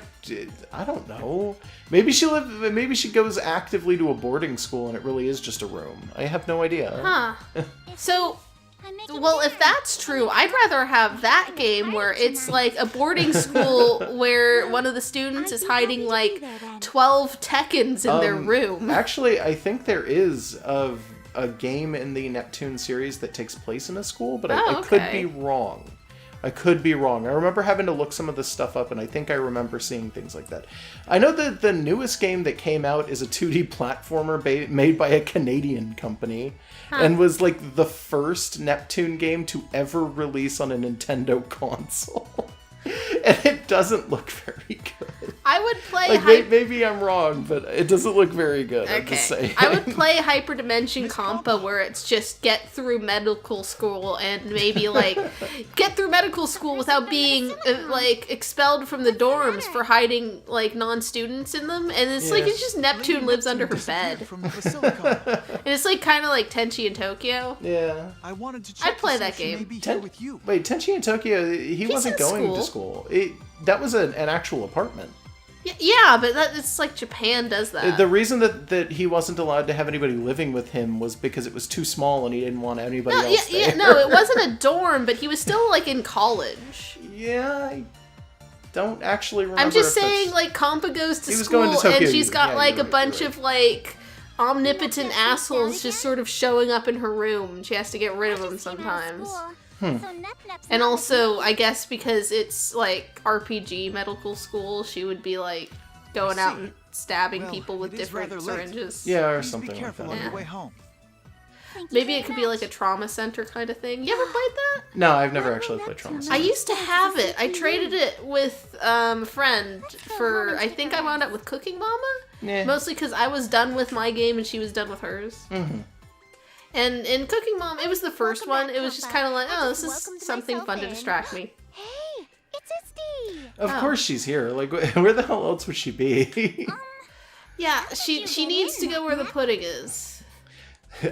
I don't know. Maybe she goes actively to a boarding school and it really is just a room. I have no idea. Huh. So, I'm making well, if dinner. that's true, I'd rather have that game where it's like a boarding school where one of the students is hiding like 12 Tekkens in their room. Actually, I think there is a game in the Neptune series that takes place in a school, but Oh, I could okay. be wrong. I could be wrong. I remember having to look some of this stuff up, and I think I remember seeing things like that. I know that the newest game that came out is a 2D platformer made by a Canadian company, and was like the first Neptune game to ever release on a Nintendo console. And it doesn't look very good. I would play Like, maybe I'm wrong, but it doesn't look very good. I'm just saying. I would play Hyperdimension Compa where it's just get through medical school and maybe, like, get through medical school without being, like, expelled from the dorms for hiding, like, non-students in them. And it's like, it's just Neptune lives under her bed. From the Basilica. And it's, like, kind of like Tenchi in Tokyo. Yeah. I wanted to check I'd play to see that if she game. may be here with you. Wait, Tenchi in Tokyo, he wasn't in going to school. school. That was an actual apartment. Yeah, but it's like Japan does that. The reason that he wasn't allowed to have anybody living with him was because it was too small and he didn't want anybody else there. No, it wasn't a dorm, but he was still, like, in college. Yeah, I don't actually remember. I'm just if saying, that's- like, Kompa goes to He was school going to Tokyo. and she's got, Yeah, like, you're a right, bunch you're of, like, omnipotent assholes just sort of showing up in her room. She has to get rid of them sometimes. And also, I guess because it's, like, RPG medical school, she would be, like, going out and stabbing people with it is different rather late. syringes. Yeah, or Please something be like careful that. on Yeah. your way home. Maybe it could be, like, a trauma center kind of thing. You ever played that? No, I've never actually played Trauma I Center. used to have it. I traded it with a friend for, I think I wound up with Cooking Mama. Yeah. Mostly because I was done with my game and she was done with hers. Mm-hmm. And in Cooking Mom, it was the first one. It was just kind of like, oh, this is something fun to distract me. Hey, it's Isty. Of course she's here. Like, where the hell else would she be? Yeah, she needs to go where the pudding is.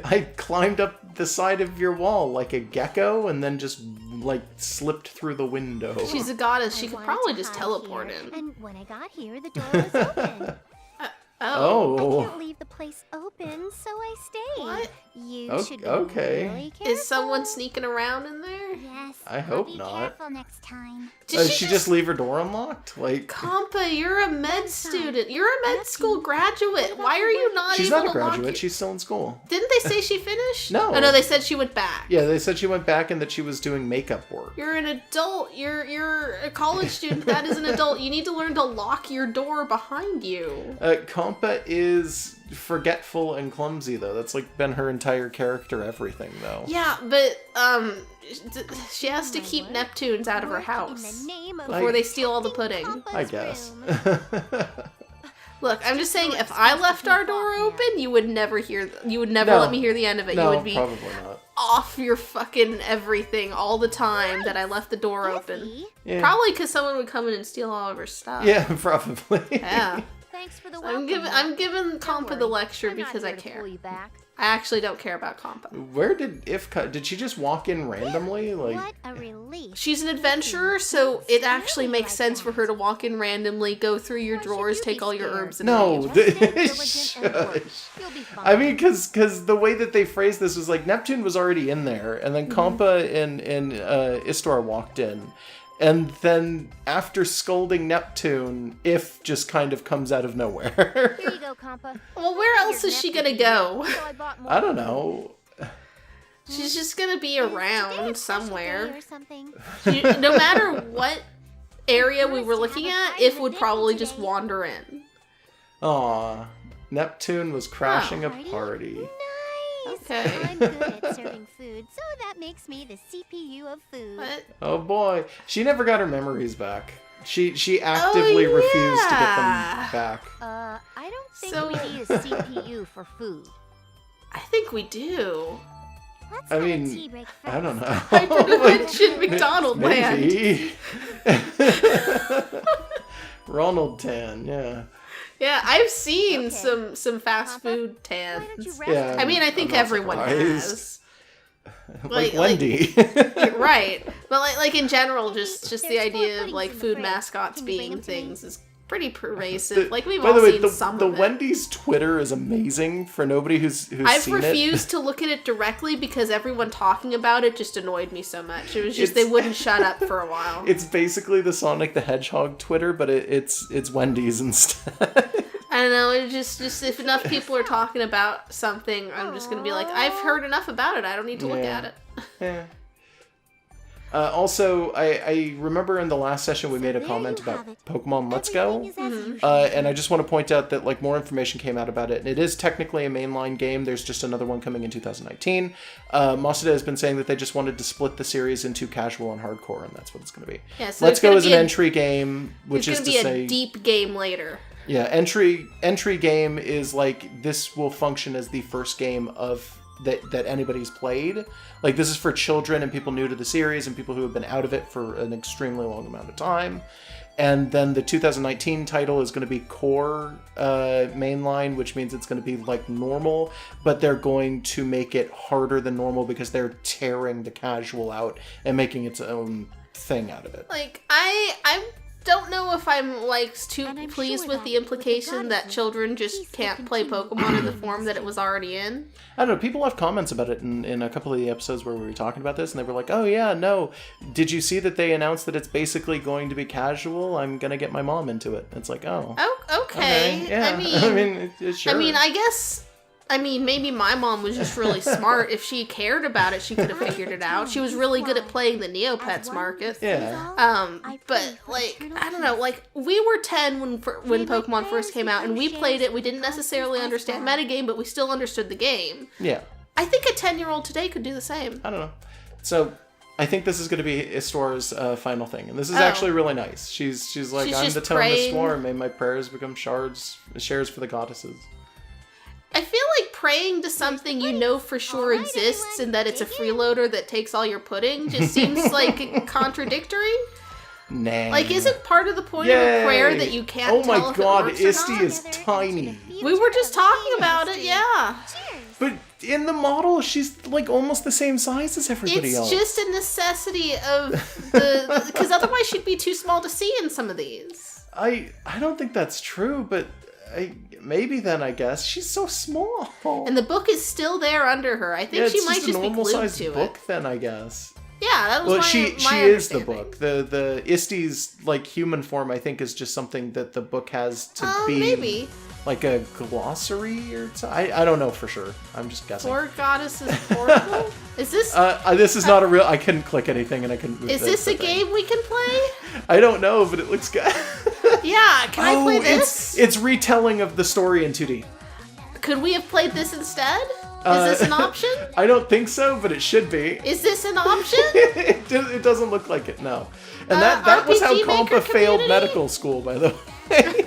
I climbed up the side of your wall like a gecko and then just, like, slipped through the window. She's a goddess. She I could wanted probably to just hide teleport here, in. And when I got here, the door was open. I Oh. can't leave the place open, so I stayed. What? You Oh, should be okay. really careful. Is someone sneaking around in there? Yes. I hope I'll be not. careful next time. Did She just leave her door unlocked? Like, Kompa, you're a med student. You're a med school graduate. Why are you not she's able not a to lock graduate. your- She's still in school. Didn't they say she finished? No. Oh, no, they said she went back. Yeah, they said she went back and that she was doing makeup work. You're an adult. You're a college student. That is an adult. You need to learn to lock your door behind you. Kompa is forgetful and clumsy, though. That's, like, been her entire character everything, though. Yeah, but she has to keep Neptunes out of her house before they steal all the pudding. I guess. Look, I'm just saying, if I left our door open, you would never hear. You would never No. let me hear the end of it. No, You would be probably not. off your fucking everything all the time that I left the door open. Yeah. Probably because someone would come in and steal all of her stuff. Yeah, probably. Yeah. Thanks for the I'm welcome. I'm giving Don't Kompa worry, the lecture I'm not because I here to care. pull you back. I actually don't care about Kompa. Where did did she just walk in randomly? Like, What a relief. She's an adventurer, so it actually makes sense for her to walk in randomly, go through your drawers, take all your herbs, and no. leave. Just stay diligent and work. Shush. You'll be fine. I mean, because the way that they phrased this was like Neptune was already in there, and then Kompa and Istor walked in, and then after scolding Neptune, If just kind of comes out of nowhere. Here you go, Compa. Well, where else is she gonna go? So I bought more I don't for you. know. She's just gonna be Today around a special somewhere. day or something. No matter what area we were looking at, If would probably just wander in. Aw, Neptune was crashing a Party? party. Nice. Okay. I'm good at serving food, so that makes me the CPU of food. What? Oh boy, she never got her memories back. She actively refused to get them yeah. back. I don't think So- we need a CPU for food. I think we do. Let's I have mean, a tea break first. I don't know. Hyperdimension McDonald Land. Maybe. Ronald Tan, yeah. Yeah, I've seen Okay. some fast Papa, food Why don't you tans. rest Yeah. up? I mean, I think I'm not everyone surprised. has. Like Like- Wendy. Right. But like in general, just the There's idea four of like puddings in the food fridge. mascots Can you bring being them to me? things is pretty pervasive. Like we've By all the way, seen the some the of it. Wendy's Twitter is amazing for nobody who's I've seen refused to look at it directly because everyone talking about it just annoyed me so much. It was just It's- they wouldn't shut up for a while. it. It's basically the Sonic the Hedgehog Twitter, but it's Wendy's instead. I don't know. It's just if enough people are talking about something, I'm just gonna be like, I've heard enough about it. I don't need to look Yeah. at it. Yeah. Also, I remember in the last session we made a comment about Pokemon Let's Go, and I just want to point out that like more information came out about it, and it is technically a mainline game. There's just another one coming in 2019. Masuda has been saying that they just wanted to split the series into casual and hardcore, and that's what it's going to be. Yeah, so Let's Go is an entry game, which is to say... It's going to be a deep game later. Yeah, entry game is like, this will function as the first game of that anybody's played. Like, this is for children and people new to the series and people who have been out of it for an extremely long amount of time. And then the 2019 title is going to be core mainline, which means it's going to be like normal, but they're going to make it harder than normal because they're tearing the casual out and making its own thing out of it. Like, I don't know if I'm like too pleased with the implication that children just can't play Pokemon in the form that it was already in. I don't know, people have comments about it in a couple of the episodes where we were talking about this, and they were like, oh yeah, no, did you see that they announced that it's basically going to be casual? I'm gonna get my mom into it. It's like, oh. Okay. Yeah. Sure. I mean, I guess... I mean, maybe my mom was just really smart. If she cared about it, she could have figured it out. She was really good at playing the Neopets market. Yeah. But, like, I don't know. Like, we were 10 when Pokemon first came out, and we played it. We didn't necessarily understand metagame, but we still understood the game. Yeah. I think a 10-year-old today could do the same. I don't know. So... I think this is going to be Istora's final thing, and this is actually really nice. She's like, I'm the tone of Istora, may my prayers become shares for the goddesses. I feel like praying to something you know for sure exists and that it's a freeloader that takes all your pudding just seems like contradictory. Nah. Like, isn't part of the point of a prayer that you can't tell my if god, it works or Isti not? is tiny. We were just talking about it, yeah. But in the model, she's like almost the same size as everybody else. It's just a necessity of the... Because otherwise she'd be too small to see in some of these. I don't think that's true, but maybe then, I guess. She's so small. And the book is still there under her. I think she might just be glued to book it. then, I guess. Yeah, that was she my is the understanding. book. The Isti's like human form, I think, is just something that the book has to be maybe. Like a glossary or something. I don't know for sure. I'm just guessing. Four goddesses portable? Is this? This is not a real. I couldn't click anything and I couldn't move. Is this a game we can play? I don't know, but it looks good. Yeah, can I play this? It's retelling of the story in 2D. Could we have played this instead? Is this an option? I don't think so, but it should be. Is this an option? It doesn't look like it, no. And that was how RPG Maker Compa failed community? medical school, by the way.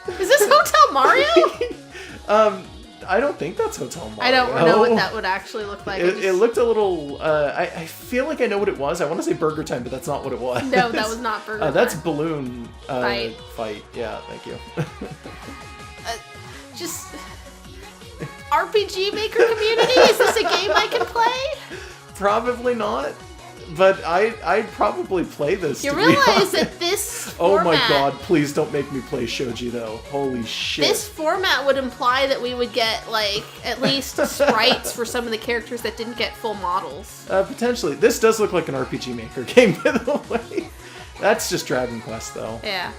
Is this Hotel Mario? I don't think that's Hotel Mario. I don't know what that would actually look like. It looked a little... I feel like I know what it was. I want to say Burger Time, but that's not what it was. No, that was not Burger Time. That's Balloon Fight. Yeah, thank you. Just... RPG Maker community? Is this a game I can play? Probably not. But I'd probably play this. You to realize be that this Oh format... my god, please don't make me play Shoji though. Holy shit. This format would imply that we would get, like, at least sprites for some of the characters that didn't get full models. Potentially. This does look like an RPG Maker game, by the way. That's just Dragon Quest though. Yeah.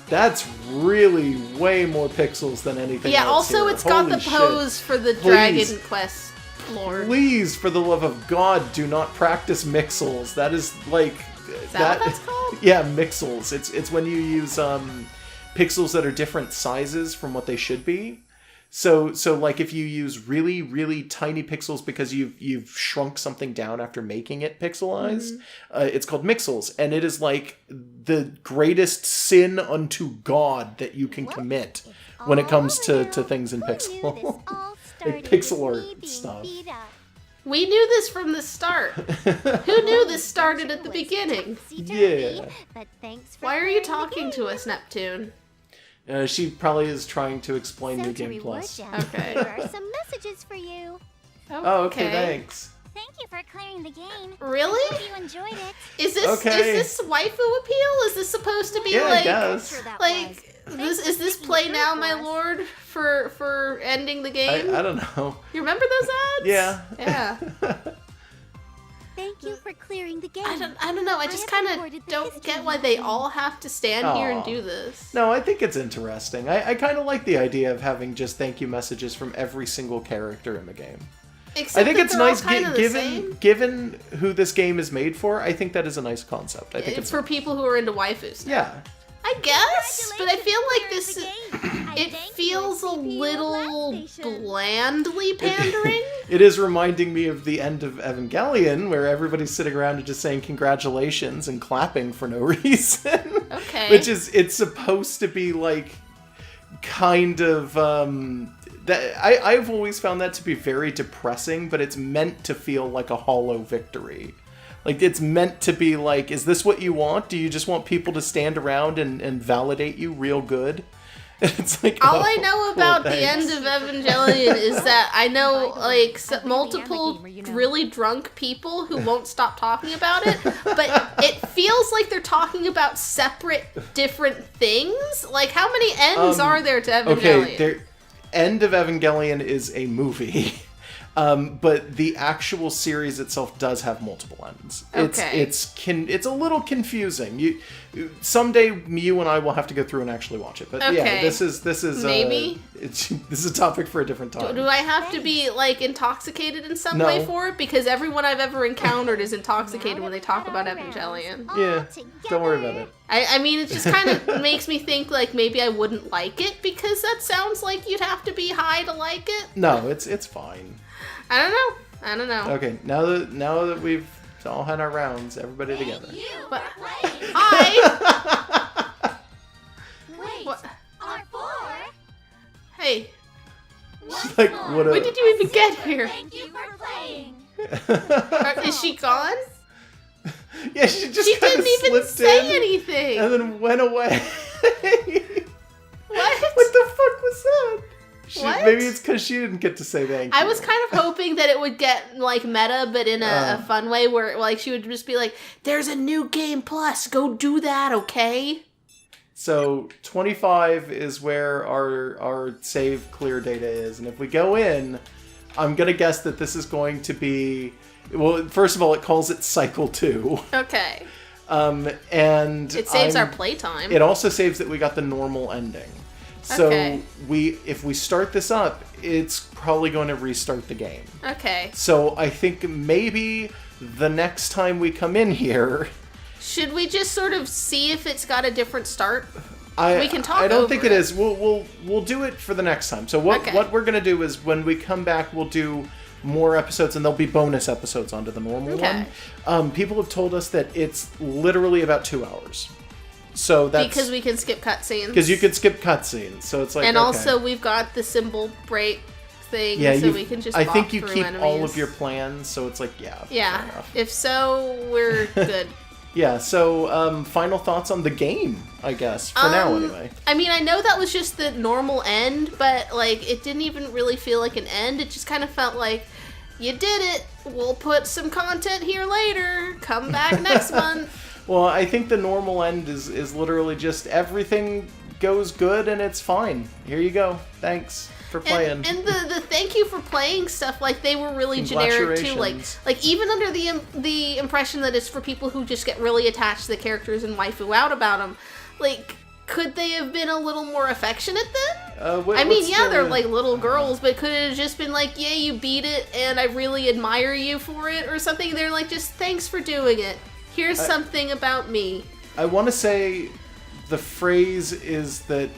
That's really way more pixels than anything else. Yeah, also here. it's got Holy the shit. pose for the Please. Dragon Quest lore. Please, for the love of God, do not practice mixels. That is like... Is that what that's called? Yeah, mixels. It's when you use pixels that are different sizes from what they should be. So like if you use really, really tiny pixels because you've shrunk something down after making it pixelized, it's called mixels. And it is like the greatest sin unto God that you can commit when it comes to things in pixel. Like pixel art stuff. We knew this from the start. Who knew this started at the beginning? Yeah. Why are you talking to us, Neptune? She probably is trying to explain New Game Plus. Okay. There are some messages for you. Oh, okay, thanks. Thank you for clearing the game. Really? Hope you enjoyed it. Is this waifu appeal? Is this supposed to be Yeah, I like guess. is this play now, my lord, for ending the game? I don't know. You remember those ads? Yeah. Yeah. Thank you for clearing the game. I don't know. I just kind of don't get why they all have to stand here and do this. No, I think it's interesting. I kind of like the idea of having just thank you messages from every single character in the game. Except I think that it's they're all nice kind of the same. given who this game is made for. I think that is a nice concept. I think it's for people who are into waifus. yeah. I guess, but I feel like this. It Thank feels a you, I see you little last station. blandly pandering. It is reminding me of the end of Evangelion, where everybody's sitting around and just saying congratulations and clapping for no reason. Okay. Which is, it's supposed to be like, kind of, that I've always found that to be very depressing, but it's meant to feel like a hollow victory. Like, it's meant to be like, is this what you want? Do you just want people to stand around and validate you real good? And it's like, All oh, I know cool, about the thanks. end of Evangelion is that I know like multiple really drunk people who won't stop talking about it, but it feels like they're talking about separate, different things. Like, how many ends are there to Evangelion? Okay, End of Evangelion is a movie. But the actual series itself does have multiple ends. Okay. It's a little confusing. Someday you and I will have to go through and actually watch it. But yeah, Okay. this is Maybe. this is a topic for a different time. Do I have to be like intoxicated in some No. way for it? Because everyone I've ever encountered is intoxicated when they talk about Evangelion. Yeah, don't worry about it. I mean, it just kind of makes me think like maybe I wouldn't like it because that sounds like you'd have to be high to like it. No, it's fine. I don't know. Okay, now that we've all had our rounds, everybody together. But hi. Wait, What? our four? Hey, Like, what when did you even get here? Thank you for playing. Is she gone? Yeah, she just She kind of didn't even slipped say in anything. and then went away. What? What the fuck was that? What? Maybe it's because she didn't get to say thank you. I was kind of hoping that it would get like meta, but in a fun way, where like she would just be like, "There's a new game plus, go do that, okay?" So 25 is where our save clear data is, and if we go in, I'm gonna guess that this is going to be. Well, first of all, it calls it cycle 2. Okay. And It saves our playtime. It also saves that we got the normal ending. So Okay. if we start this up, it's probably going to restart the game. Okay. So I think maybe the next time we come in here, Should we just sort of see if it's got a different start? we can talk I don't over think it. it is. We'll do it for the next time. So what Okay. we're gonna do is when we come back, we'll do more episodes, and there'll be bonus episodes onto the normal Okay. one. People have told us that it's literally about 2 hours. So that's Because we can skip cutscenes. because you could skip cutscenes. So it's like And okay. also, we've got the symbol break thing, yeah, so you- we can just I walk think you through keep enemies. all of your plans, so it's like fair Yeah. enough. If so, we're good. Yeah, so final thoughts on the game, I guess, for now anyway. I mean, I know that was just the normal end, but like it didn't even really feel like an end. It just kind of felt like you did it. We'll put some content here later. Come back next month. Well, I think the normal end is literally just everything goes good and it's fine. Here you go. Thanks for playing. And the thank you for playing stuff, like they were really generic too. Like even under the impression that it's for people who just get really attached to the characters and waifu out about them, like could they have been a little more affectionate then? I mean, yeah, they're like little girls, but could it have just been like, yeah, you beat it and I really admire you for it or something? They're like, just thanks for doing it. Here's something about me. I want to say the phrase is that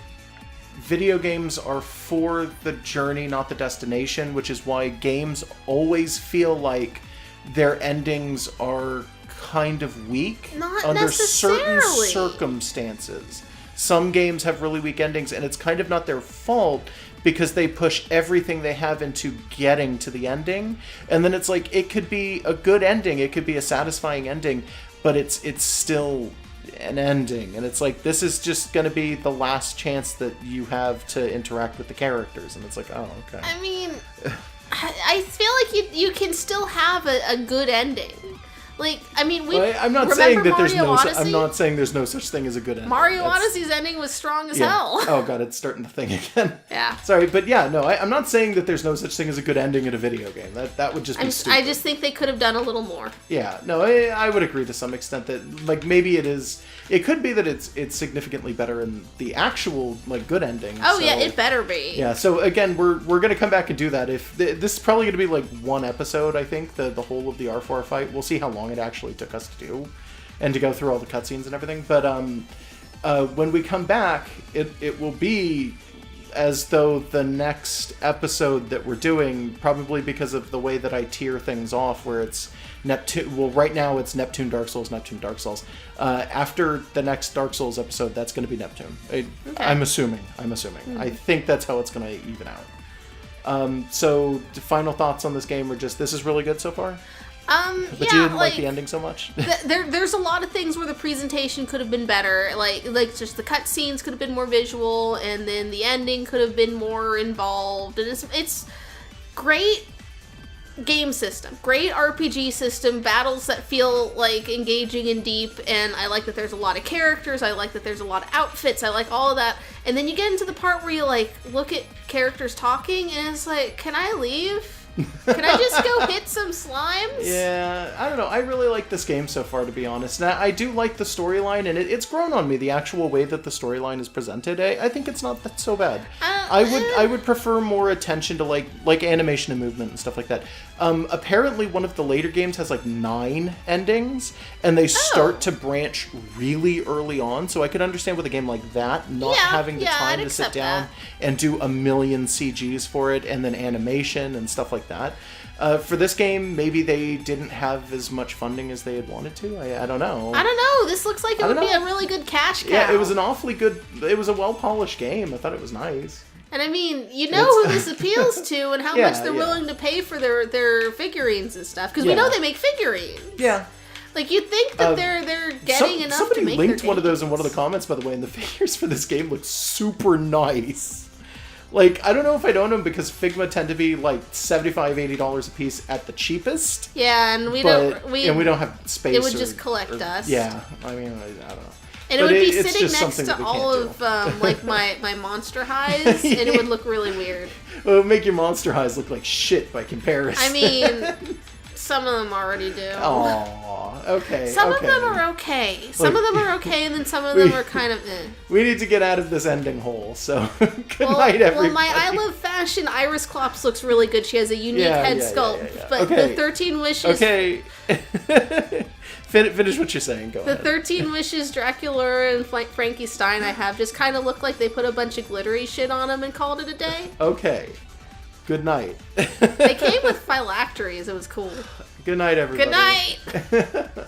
video games are for the journey, not the destination, which is why games always feel like their endings are kind of weak Not under certain necessarily. circumstances. Some games have really weak endings, and it's kind of not their fault because they push everything they have into getting to the ending. And then it's like, it could be a good ending, it could be a satisfying ending, but it's still an ending. And it's like, this is just going to be the last chance that you have to interact with the characters. And it's like, oh, okay. I mean, I feel like you can still have a good ending. Like, I mean, I'm not saying that there's Mario no. Odyssey? I'm not saying there's no such thing as a good ending. Mario That's- Odyssey's ending was strong as yeah. hell. Oh god, it's starting to thing again. Yeah. Sorry, but yeah, no, I'm not saying that there's no such thing as a good ending in a video game. That would just be stupid. I just think they could have done a little more. Yeah, no, I would agree to some extent that, like, maybe it is. It could be that it's significantly better in the actual, like, good ending. Oh so, yeah, it better be. Yeah, so again, we're gonna come back and do that. If this is probably gonna be like one episode, I think the whole of the R4 fight. We'll see how long it actually took us to do, and to go through all the cutscenes and everything. But when we come back, it will be as though the next episode that we're doing, probably because of the way that I tier things off, where it's Neptune. Well, right now it's Neptune, Dark Souls, Neptune, Dark Souls. After the next Dark Souls episode, that's going to be Neptune. I'm assuming. I think that's how it's going to even out. So, the final thoughts on this game are just, this is really good so far? But yeah, you didn't like the ending so much? There's a lot of things where the presentation could have been better. Like just the cutscenes could have been more visual, and then the ending could have been more involved. And it's great game system, great RPG system, battles that feel like engaging and deep, and I like that there's a lot of characters, I like that there's a lot of outfits, I like all of that. And then you get into the part where you like look at characters talking, and it's like, can I leave? Can I just go hit some slimes? Yeah, I don't know. I really like this game so far, to be honest. And I do like the storyline, and it's grown on me, the actual way that the storyline is presented. I think it's not that so bad. I would prefer more attention to like animation and movement and stuff like that. Apparently one of the later games has like 9 endings, and they start to branch really early on, so I could understand with a game like that not having the time to sit down and do a million CGs for it, and then animation and stuff like that. For this game, maybe they didn't have as much funding as they had wanted to. I don't know. I don't know. This looks like it would be a really good cash cow. Yeah, it was it was a well-polished game. I thought it was nice. And I mean, you know who this appeals to and how much they're willing to pay for their figurines and stuff. Because we know they make figurines. Yeah. Like, you'd think that they're getting enough to make Somebody linked their one of those in one of the comments, by the way, and the figures for this game look super nice. Like, I don't know if I'd own them because Figma tend to be like $75, $80 a piece at the cheapest. Yeah, and we don't have space. It would just collect us. Yeah, I mean, I don't know. And But it would be it's sitting just next something to that we all can't of like my monster highs, and it would look really weird. Well, it would make your monster highs look like shit by comparison. I mean, some of them already do. Aww, okay. Some of them are okay. Some of them are okay, and then some of them are kind of eh. We need to get out of this ending hole, so good night, everybody. Well, my I Love Fashion Iris Klops looks really good. She has a unique head sculpt. Yeah. But Okay. the 13 Wishes... Okay. Finish what you're saying. Go ahead. The 13 Wishes Dracula and Frankie Stein I have just kind of look like they put a bunch of glittery shit on them and called it a day. Okay. Good night. They came with phylacteries. It was cool. Good night, everybody. Good night!